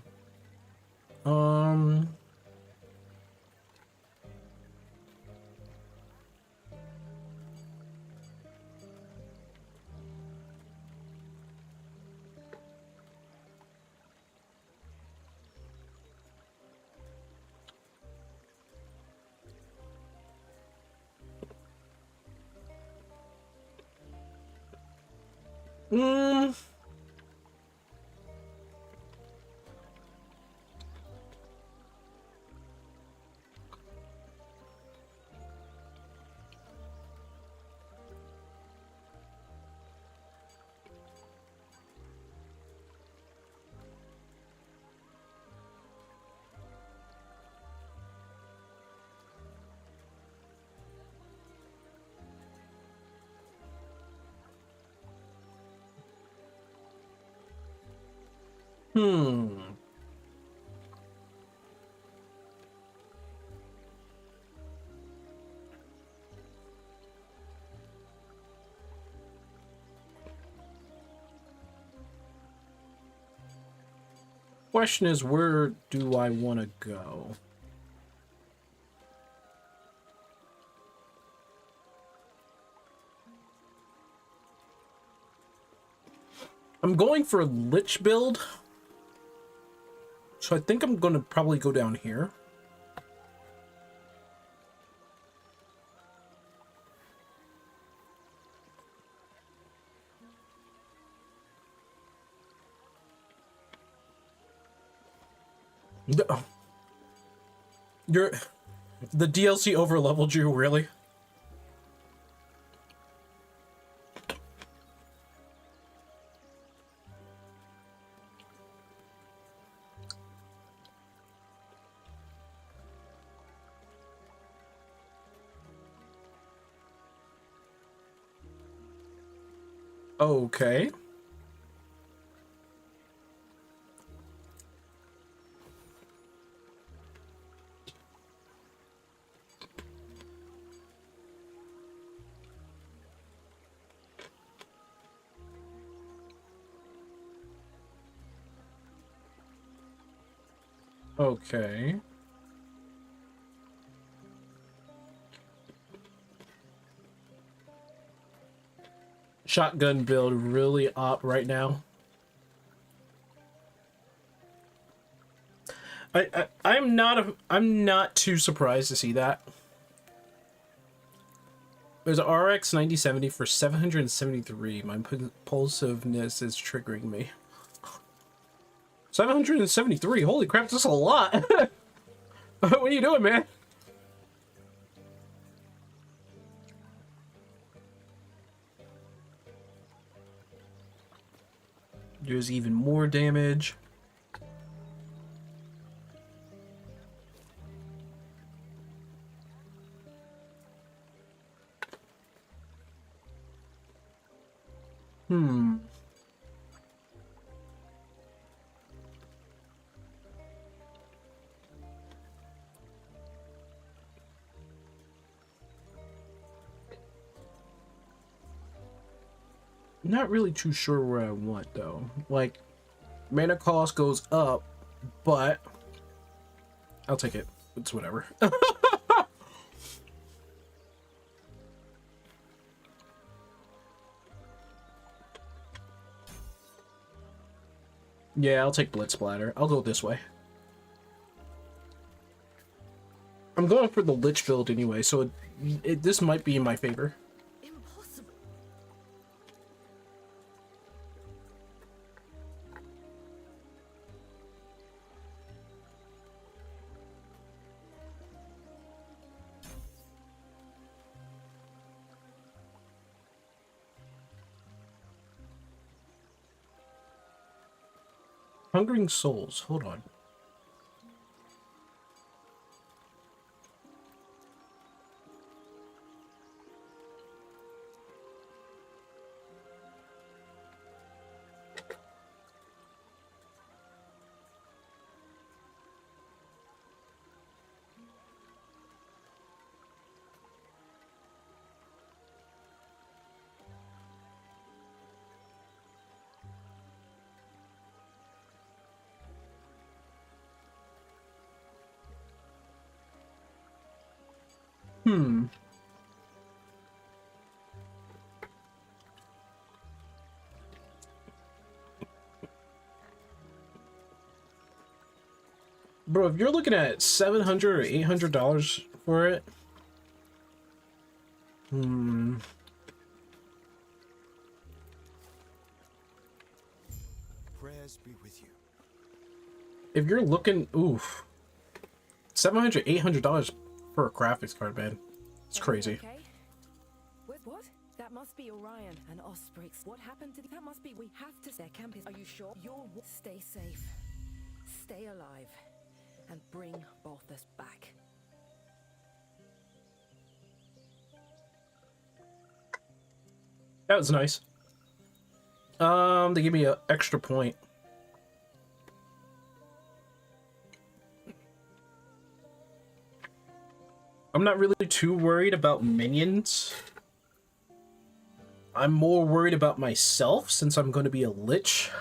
Hmm. Question is, where do I want to go? I'm going for a Lich build, so I think I'm going to probably go down here. No. The DLC overleveled you, really? Okay. Okay. Shotgun build really op right now. I'm not too surprised to see that. There's an RX 9070 for 773. My impulsiveness is triggering me. 773. Holy crap, that's a lot. What are you doing, man? There's even more damage. Hmm. Not really too sure where I want though. Like, mana cost goes up, but I'll take it. It's whatever. Yeah, I'll take Blitz Splatter. I'll go this way. I'm going for the Lich build anyway, so this might be in my favor. Impossible. Hungering Souls. Hold on. Hmm. Bro, if you're looking at $700 or $800 for it, Prayers be with you. if you're looking, oof, $700, $800 for a graphics card, man. It's crazy. Okay. What? That must be Orion and Osprix. What happened to that? Must be. We have to. Their camp is. Are you sure? Stay safe, stay alive, and bring Balthus back. That was nice. They give me an extra point. not really too worried about minions. I'm more worried about myself since I'm going to be a lich.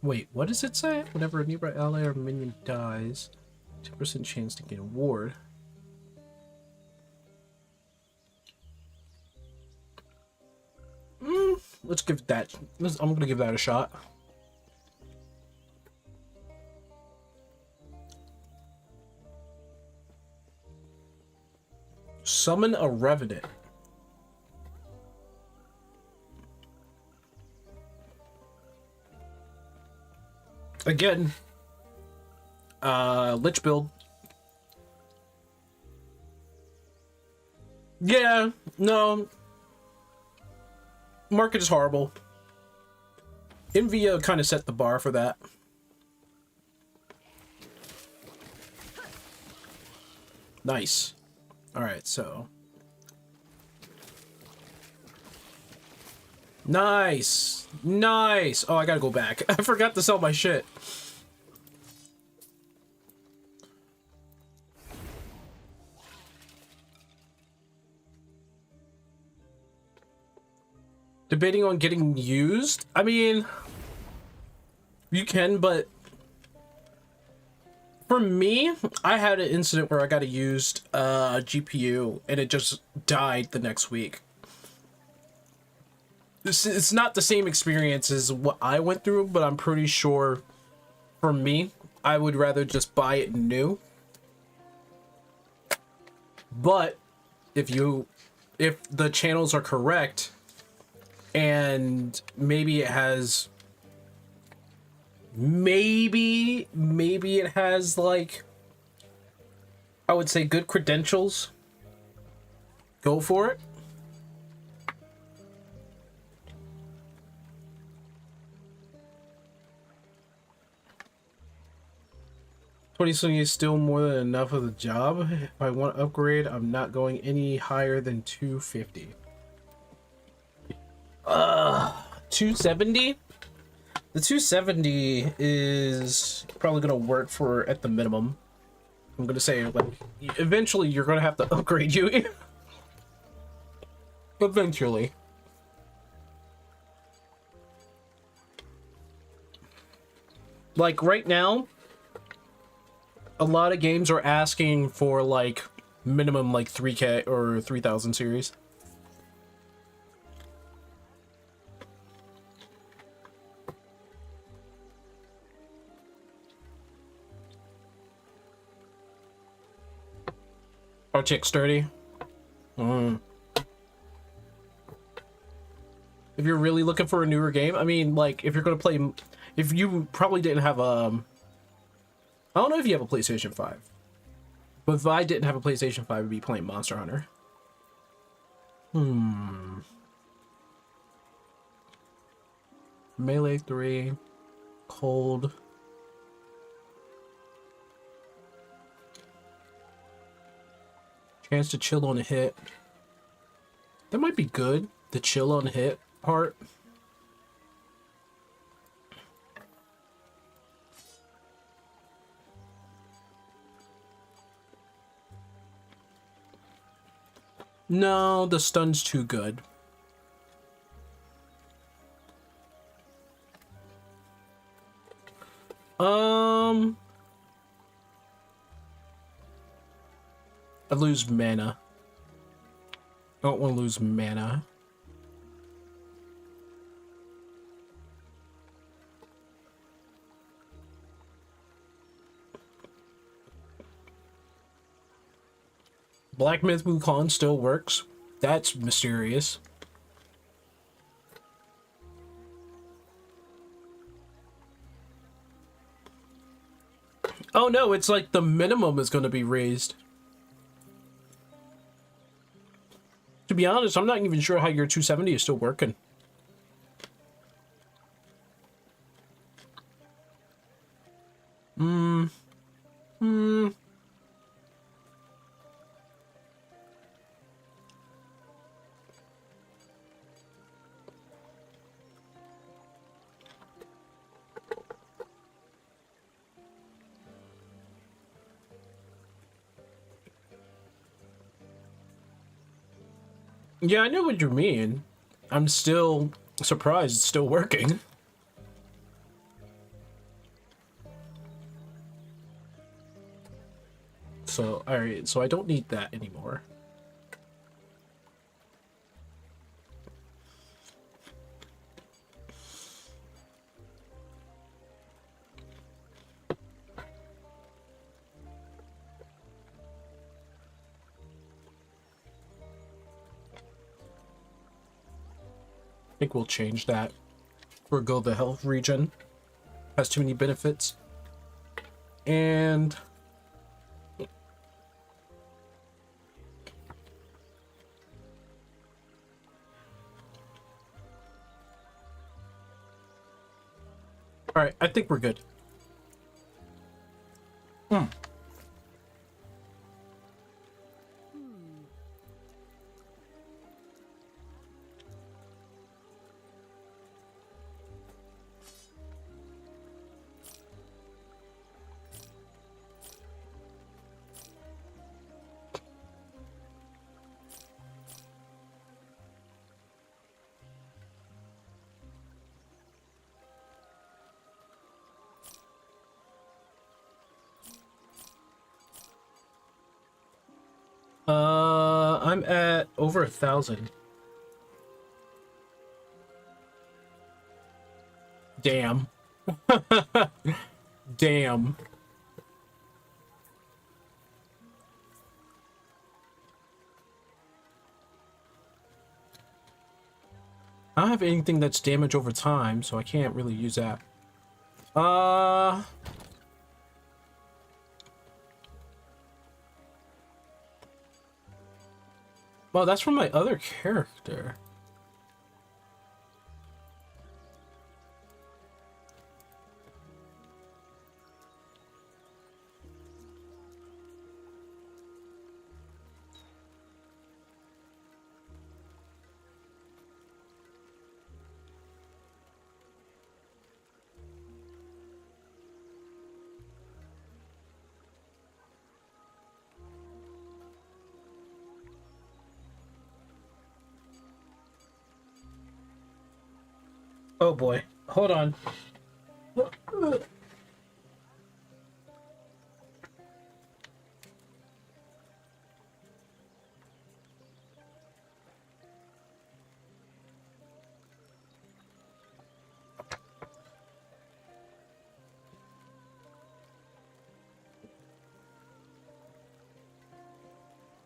Wait, what does it say? Whenever a nearby ally or minion dies, 2% chance to gain a ward. Let's give that. I'm gonna give that a shot. Summon a Revenant. Again, Lich build. Yeah, no. Market is horrible. Invia kind of set the bar for that. Nice. Alright, so. Nice! Nice! Oh, I gotta go back. I forgot to sell my shit. Debating on getting used? I mean, you can, but for me, I had an incident where I got a used GPU and it just died the next week. It's not the same experience as what I went through, but I'm pretty sure for me, I would rather just buy it new. But if the channels are correct, and maybe it has, maybe it has, like, I would say good credentials, go for it. $20 is still more than enough of the job. If I want to upgrade, I'm not going any higher than $250. 270? The 270 is probably gonna work for at the minimum. I'm gonna say, like, eventually you're gonna have to upgrade you. Eventually. Like right now, a lot of games are asking for like minimum like 3K or 3000 series. Arctic sturdy. If you're really looking for a newer game, I mean, like, if you're gonna play, if you probably didn't have I don't know if you have a PlayStation 5, but if I didn't have a PlayStation 5, I'd be playing Monster Hunter. Melee 3, cold. Chance to chill on a hit. That might be good. The chill on hit part. No, the stun's too good. I lose mana. I don't want to lose mana. Black Myth Wukong still works. That's mysterious. Oh no, it's like the minimum is going to be raised. To be honest, I'm not even sure how your 270 is still working. Yeah, I know what you mean. I'm still surprised it's still working. So, alright, so I don't need that anymore. I think we'll change that. Forgo the health regen. Has too many benefits. And all right, I think we're good. I'm at over 1,000. Damn. Damn. I don't have anything that's damage over time, so I can't really use that. Well, that's from my other character. Oh boy, hold on.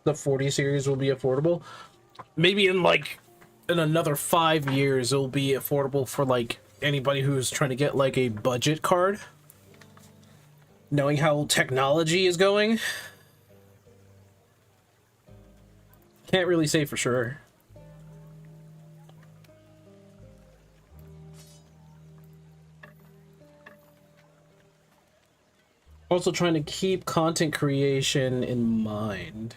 The 40 series will be affordable. Maybe in like in another 5 years it'll be affordable for like anybody who's trying to get like a budget card. Knowing how technology is going, can't really say for sure. Also trying to keep content creation in mind.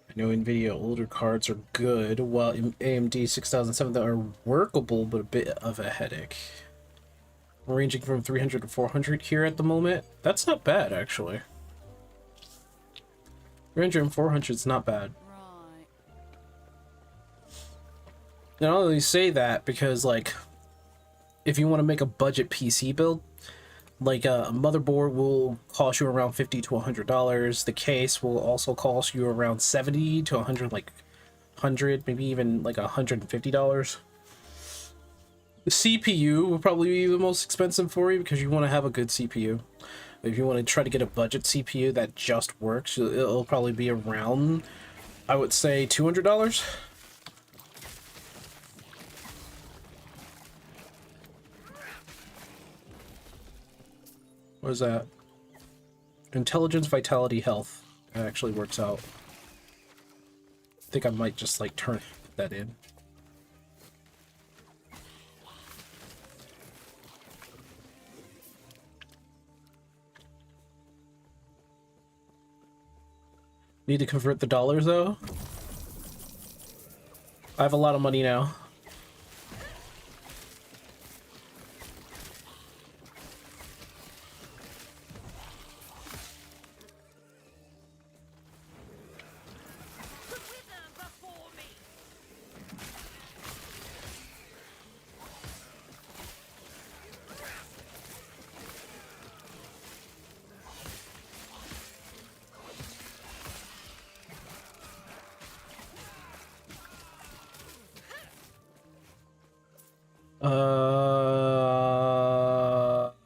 I know NVIDIA older cards are good, while AMD 6007 are workable, but a bit of a headache. Ranging from 300 to 400 here at the moment. That's not bad, actually. 300 and 400 is not bad. And I only say that because, like, if you want to make a budget PC build, like a motherboard will cost you around $50 to $100. The case will also cost you around $70 to $100, like 100, maybe even like $150. The CPU will probably be the most expensive for you because you want to have a good CPU. If you want to try to get a budget CPU that just works, it'll probably be around, I would say, $200. What is that? Intelligence, vitality, health. That actually works out. I think I might just like turn that in. Need to convert the dollars though. I have a lot of money now.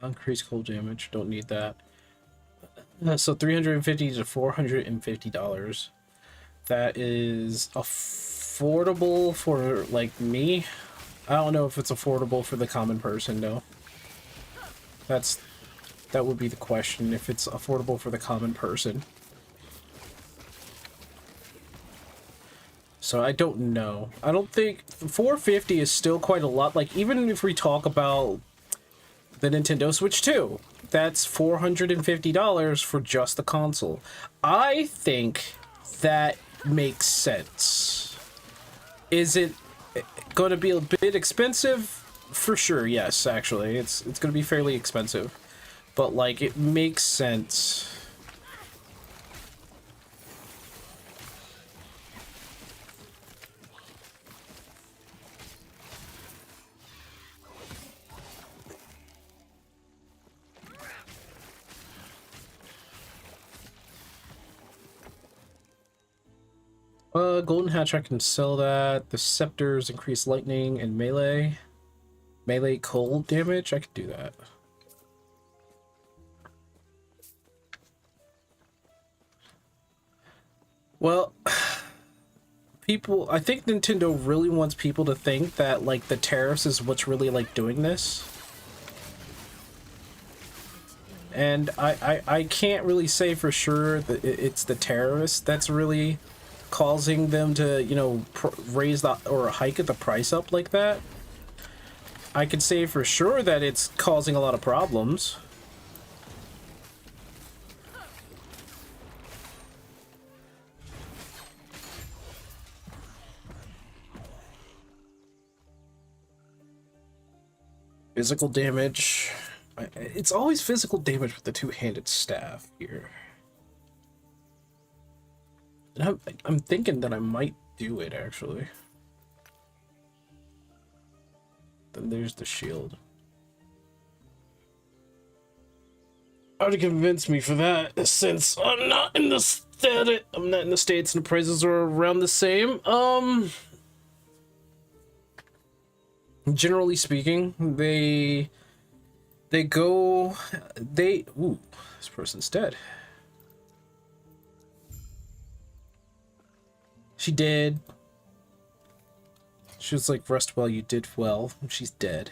Increase cold damage. Don't need that. So $350 to $450. That is affordable for like me. I don't know if it's affordable for the common person though. That would be the question, if it's affordable for the common person. So I don't know. I don't think $450 is still quite a lot. Like, even if we talk about the Nintendo Switch 2, that's $450 for just the console. I think that makes sense. Is it going to be a bit expensive? For sure, yes, actually. It's going to be fairly expensive. But, like, it makes sense. Golden Hatch, I can sell that. The Scepters increase lightning and melee. Melee cold damage, I could do that. Well, I think Nintendo really wants people to think that, like, the tariffs is what's really, like, doing this. And I can't really say for sure that it's the terrorists that's really causing them to, you know, raise the, or hike the price up like that. I could say for sure that it's causing a lot of problems. Physical damage. It's always physical damage with the two-handed staff here. And I'm thinking that I might do it, actually. Then there's the shield. Hard to convince me for that, since I'm not in the States and the prices are around the same. Generally speaking, ooh, this person's dead. She did. She was like, rest well, you did well. She's dead.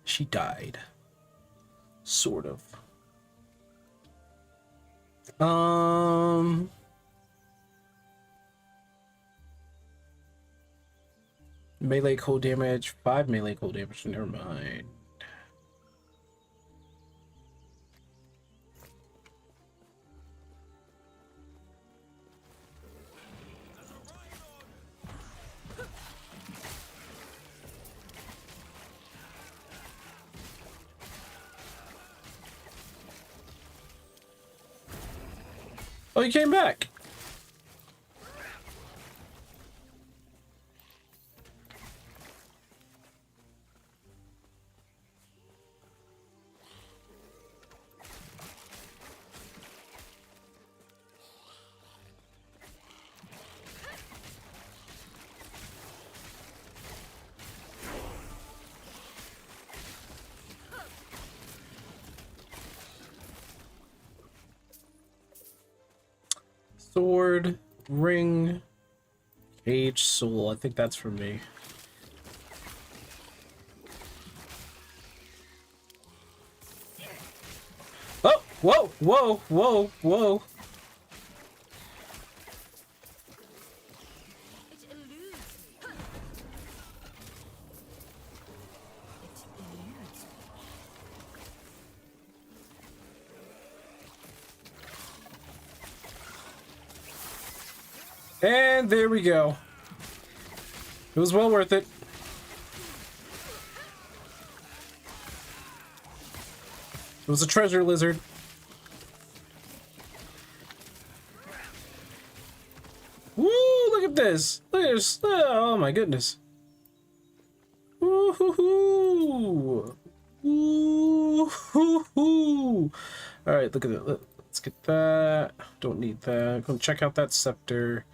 She died. Sort of. Melee cold damage, 5 melee cold damage, never mind. Oh, you came back. Sword, ring, cage, soul. I think that's for me. Oh, whoa, whoa, whoa, whoa. And there we go. It was well worth it. It was a treasure lizard. Woo! Look at this. Look at this. Oh my goodness. Woo-hoo-hoo. Woo-hoo-hoo. All right, look at it. Let's get that. Don't need that. Go check out that scepter.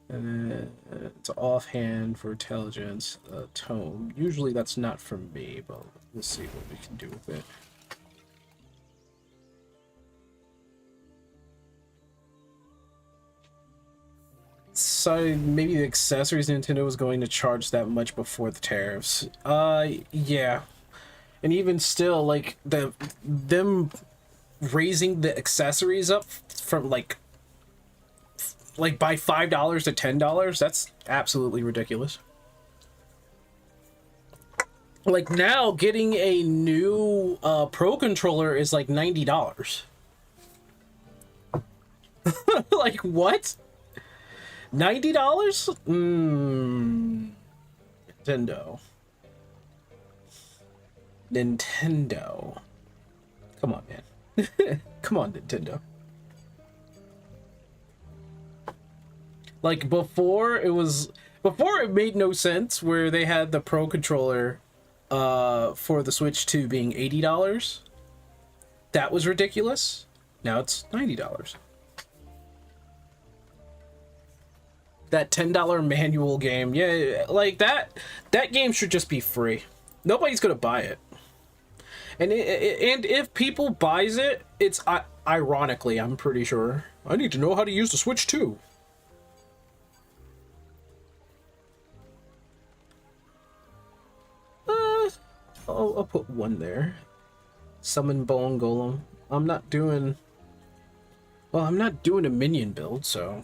And then it's offhand for intelligence, tome. Usually that's not from me, but we'll see what we can do with it. So maybe the accessories Nintendo was going to charge that much before the tariffs. Yeah. And even still, like, them raising the accessories up from like by $5 to $10, that's absolutely ridiculous. Like, now getting a new Pro controller is like $90. Like, what? $90? Nintendo. Come on, man. Come on, Nintendo. Like, before it made no sense where they had the Pro controller for the Switch 2 being $80. That was ridiculous. Now it's $90. That $10 manual game, yeah, like that game should just be free. Nobody's gonna buy it. And if people buys it, it's ironically, I'm pretty sure. I need to know how to use the Switch 2. I'll put one there. Summon Bone Golem. I'm not doing a minion build, so.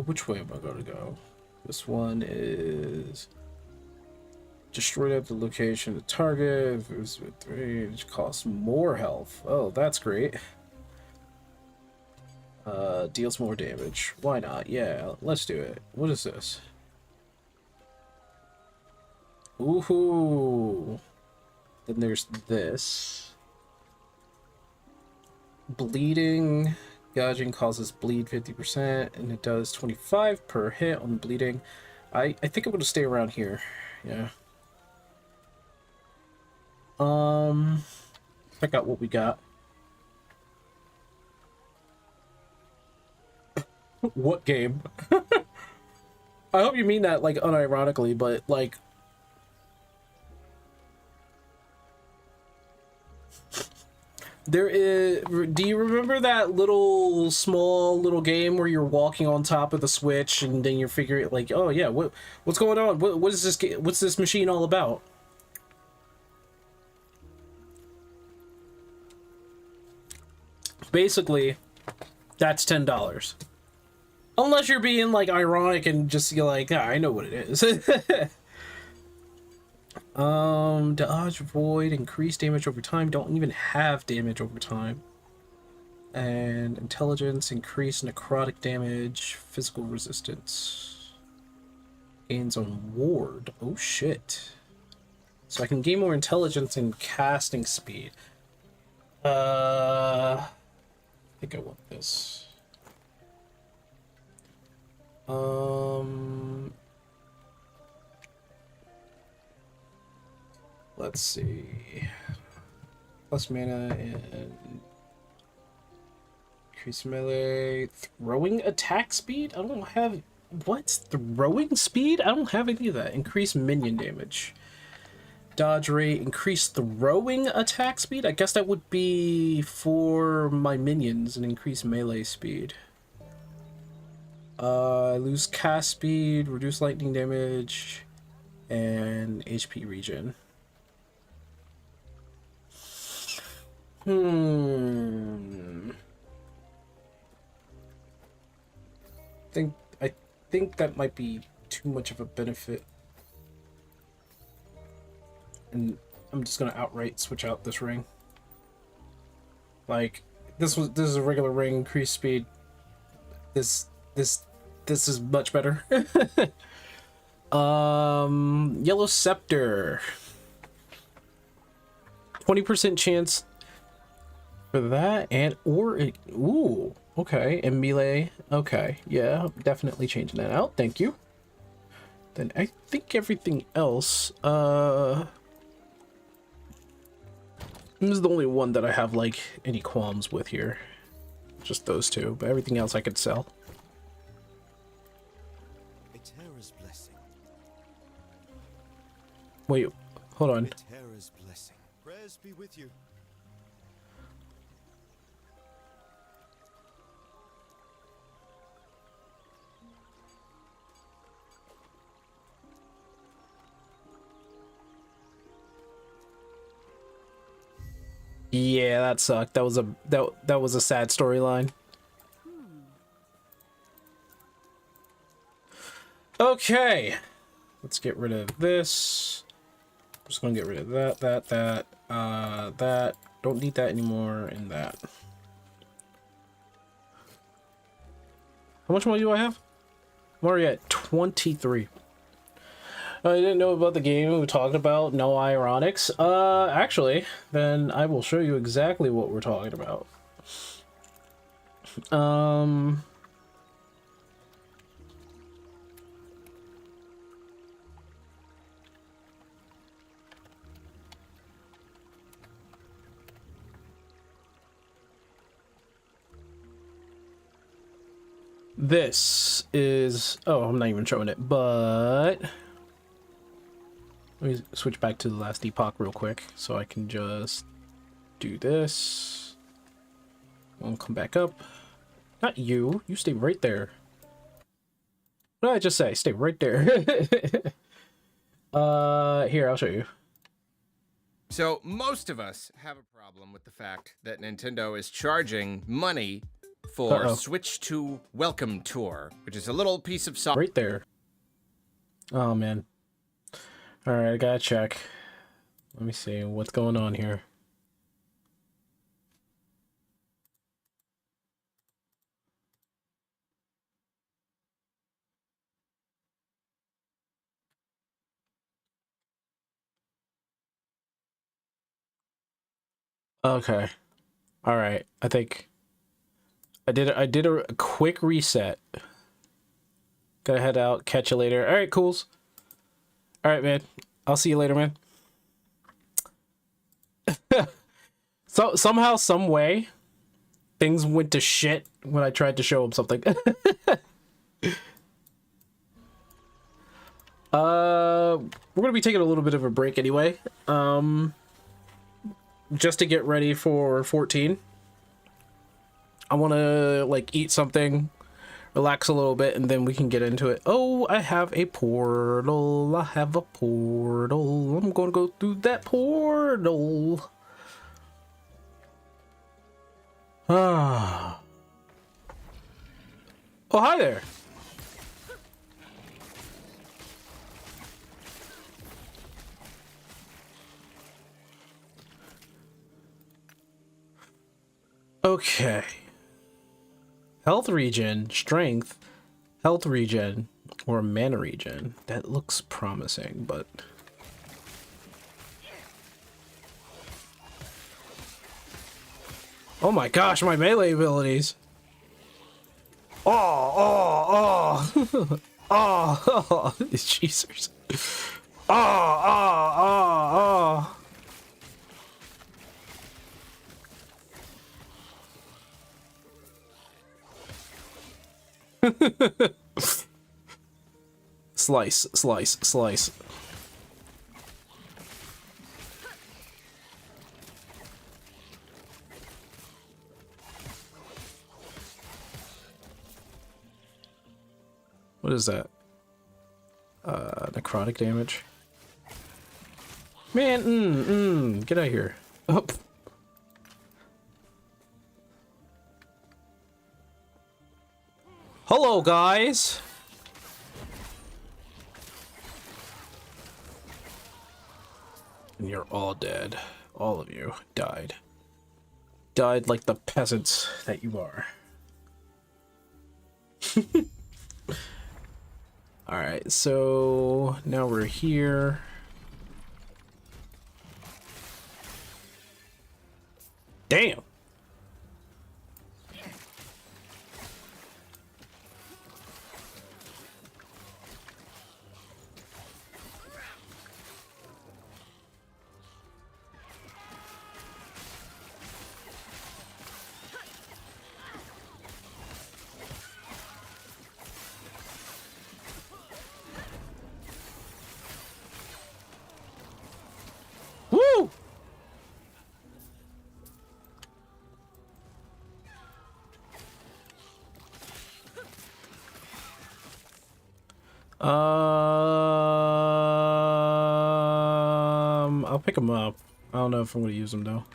Which way am I gonna go? This one is destroyed at the location of the target. If it was with 3, it costs more health. Oh, that's great. Deals more damage. Why not? Yeah, let's do it. What is this? Ooh. Then there's this. Bleeding. Gouging causes bleed 50%, and it does 25 per hit on bleeding. I think I'm gonna stay around here. Yeah. Check out what we got. What game? I hope you mean that, like, unironically, but, like... There is... Do you remember that small little game where you're walking on top of the Switch and then you're figuring, like, oh yeah, what's going on? What is this game? What's this machine all about? Basically, that's $10. Unless you're being, like, ironic and just, you're like, ah, I know what it is. Dodge, void, increase damage over time. Don't even have damage over time. And intelligence, increase necrotic damage, physical resistance. Gains on ward. Oh, shit. So I can gain more intelligence and casting speed. I think I want this. Let's see. Plus mana and increase melee. Throwing attack speed? I don't have... What? Throwing speed? I don't have any of that. Increase minion damage. Dodge rate. Increase throwing attack speed? I guess that would be for my minions and increase melee speed. Lose cast speed, reduce lightning damage, and HP regen. I think that might be too much of a benefit. And I'm just gonna outright switch out this ring. Like, this is a regular ring, increased speed. This is much better. Yellow Scepter. 20% chance for that, ooh, okay, and melee. Okay, yeah, definitely changing that out. Thank you. Then I think everything else, This is the only one that I have, like, any qualms with here. Just those two, but everything else I could sell. A terror's blessing. Wait, hold on. A terror's blessing. Prayers be with you. Yeah, that sucked. That was a sad storyline. Okay, let's get rid of this. I'm just gonna get rid of that. Don't need that anymore, and that. How much money do I have? I'm already at 23. I didn't know about the game we talked about. No ironics. Actually, then I will show you exactly what we're talking about. This is... Oh, I'm not even showing it, but... Let me switch back to the last Epoch real quick, so I can just do this. I'll come back up. Not you. You stay right there. What did I just say? Stay right there. Here, I'll show you. So most of us have a problem with the fact that Nintendo is charging money for Switch 2 Welcome Tour, which is a little piece of software. Right there. Oh, man. Alright, I gotta check. Let me see what's going on here. Okay. Alright, I think I did a quick reset. Gotta head out, catch you later. Alright, cools. Alright, man. I'll see you later, man. So somehow, some way, things went to shit when I tried to show him something. We're gonna be taking a little bit of a break anyway. Just to get ready for 14. I want to like eat something, relax a little bit, and then we can get into it. Oh, I have a portal. I have a portal. I'm gonna go through that portal. Ah. Oh, hi there. Okay. Health regen, strength, health regen, or mana regen. That looks promising, but... Oh my gosh, my melee abilities! Oh! Oh! Jesus. Oh! Slice, slice, slice. What is that? Necrotic damage. Man, get out of here. Oh. Hello, guys. And you're all dead. All of you died. Died like the peasants that you are. Alright, so now we're here. Damn! I'll pick them up. I don't know if I'm gonna use them though.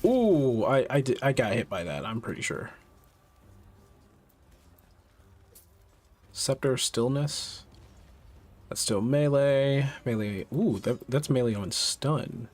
Ooh, I got hit by that, I'm pretty sure. Scepter Stillness. That's still melee. Melee. Ooh, that's melee on stun.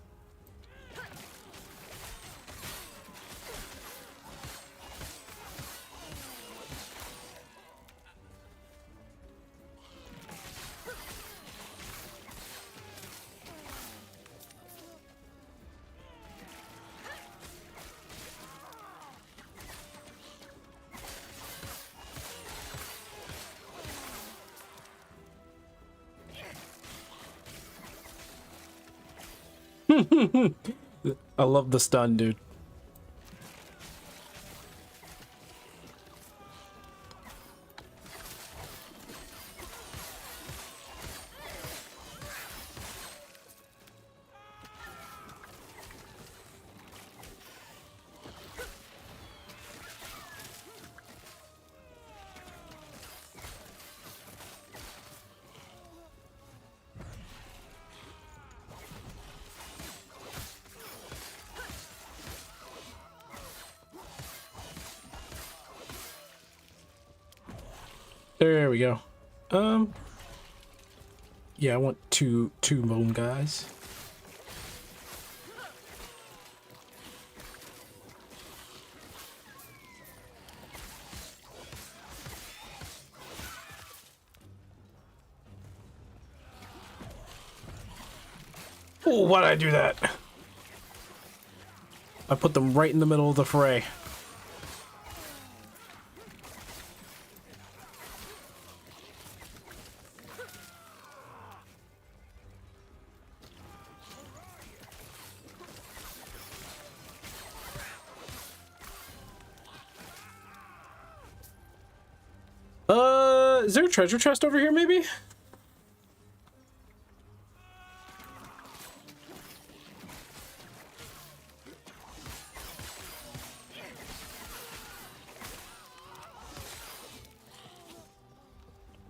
I love the stun, dude. There we go. Yeah, I want two bone guys. Oh, why did I do that? I put them right in the middle of the fray. Is there a treasure chest over here, maybe?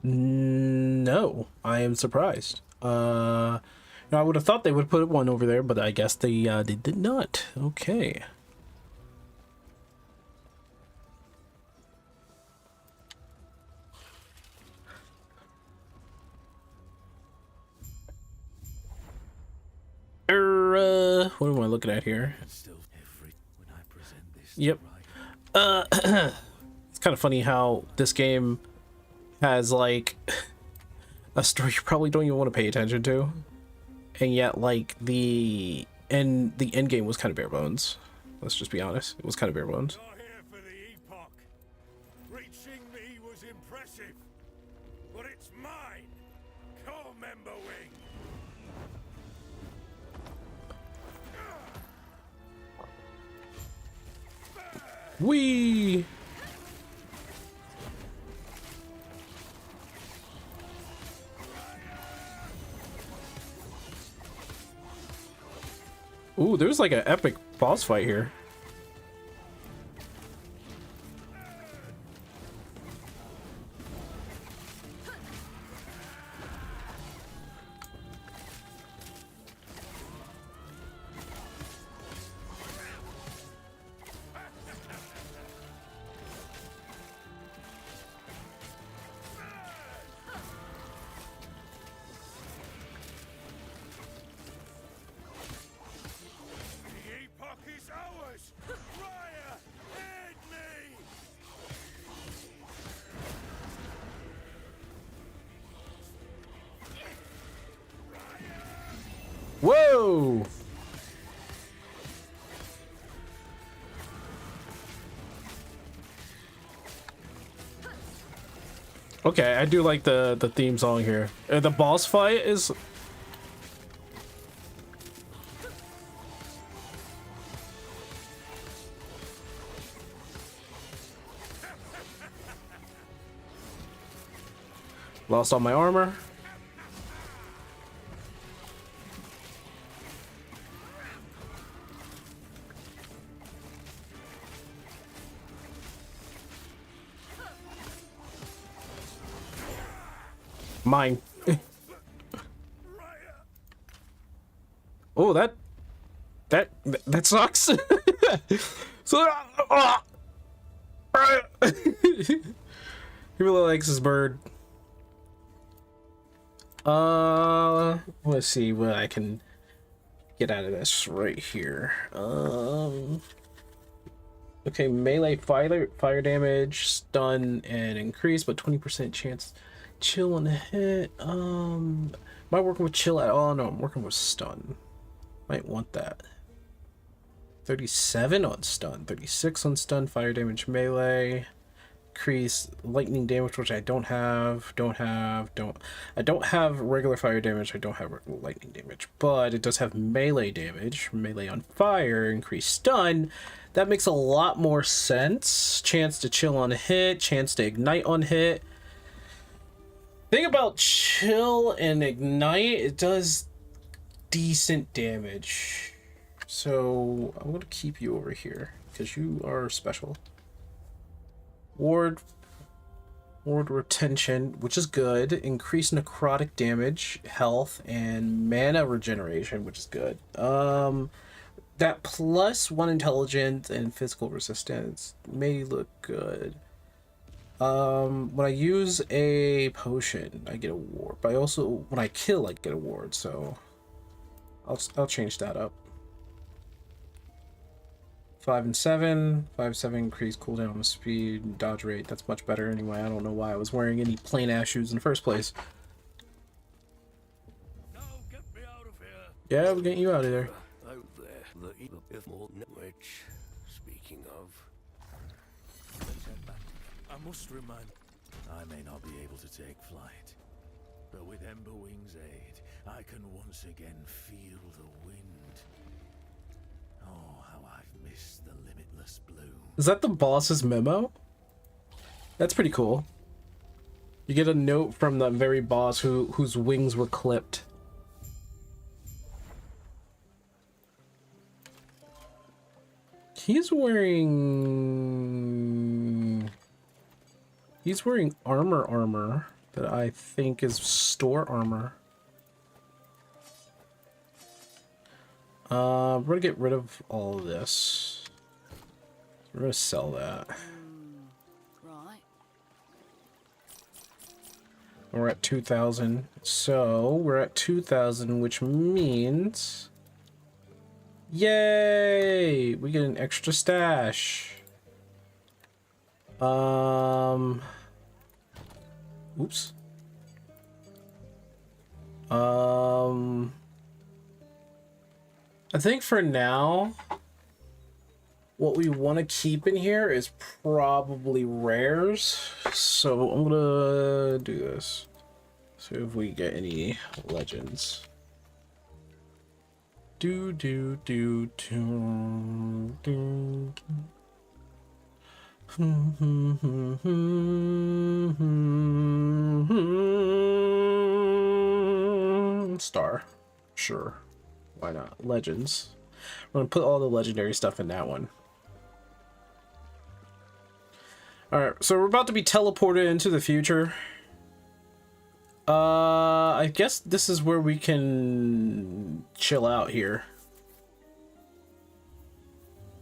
No, I am surprised. I would have thought they would put one over there, but I guess they did not. Okay. What am I looking at here? Yep. It's kind of funny how this game has like a story you probably don't even want to pay attention to, and yet like the end game was kind of bare bones. Let's just be honest, it was kind of bare bones. You're here for the Epoch. Reaching me was impressive, but it's mine. Core member wing. Whee! Ooh, there's like an epic boss fight here. Whoa! Okay, I do like the theme song here. The boss fight is... Lost all my armor. Mine. Oh, that sucks. So, he really likes his bird. Let's see what I can get out of this right here. Okay, melee fire damage, stun, and increase, but 20% chance chill on the hit. Am I working with chill at all? No, I'm working with stun. Might want that. 37 on stun, 36 on stun, fire damage, melee. Increase lightning damage, which I don't have. I don't have regular fire damage. I don't have regular lightning damage, but it does have melee damage. Melee on fire, increase stun. That makes a lot more sense. Chance to chill on hit, chance to ignite on hit. Thing about chill and ignite, it does decent damage. So I'm gonna keep you over here because you are special. Ward retention, which is good. Increase necrotic damage, health, and mana regeneration, which is good. That +1 intelligence and physical resistance may look good. When I use a potion, I get a ward. But I also, when I kill, I get a ward. So I'll change that up. 5 and 7. 5, 7 increase cooldown, speed, dodge rate. That's much better anyway. I don't know why I was wearing any plain ass shoes in the first place. No, get me out of here. Yeah, we're getting you out of there. Out there, which, speaking of, let's head back. I must remind. I may not be able to take flight, but with Emberwing's aid, I can once again feel the wind. Oh, how I've missed the limitless bloom. Is that the boss's memo? That's pretty cool. You get a note from the very boss whose wings were clipped. He's wearing armor that I think is store armor. We're gonna get rid of all of this. We're gonna sell that. Right. We're at 2,000. So we're at 2,000, which means, yay! We get an extra stash. Oops. I think for now, what we want to keep in here is probably rares. So I'm gonna do this. See if we get any legends. Star. Sure. Why not? Legends. We're gonna put all the legendary stuff in that one. Alright, so we're about to be teleported into the future. I guess this is where we can chill out here.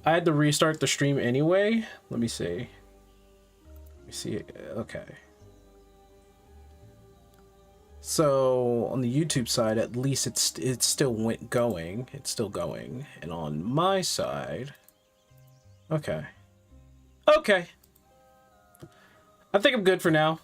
I had to restart the stream anyway. Let me see. Okay. So on the YouTube side, at least it still went going. It's still going. And on my side, okay. I think I'm good for now.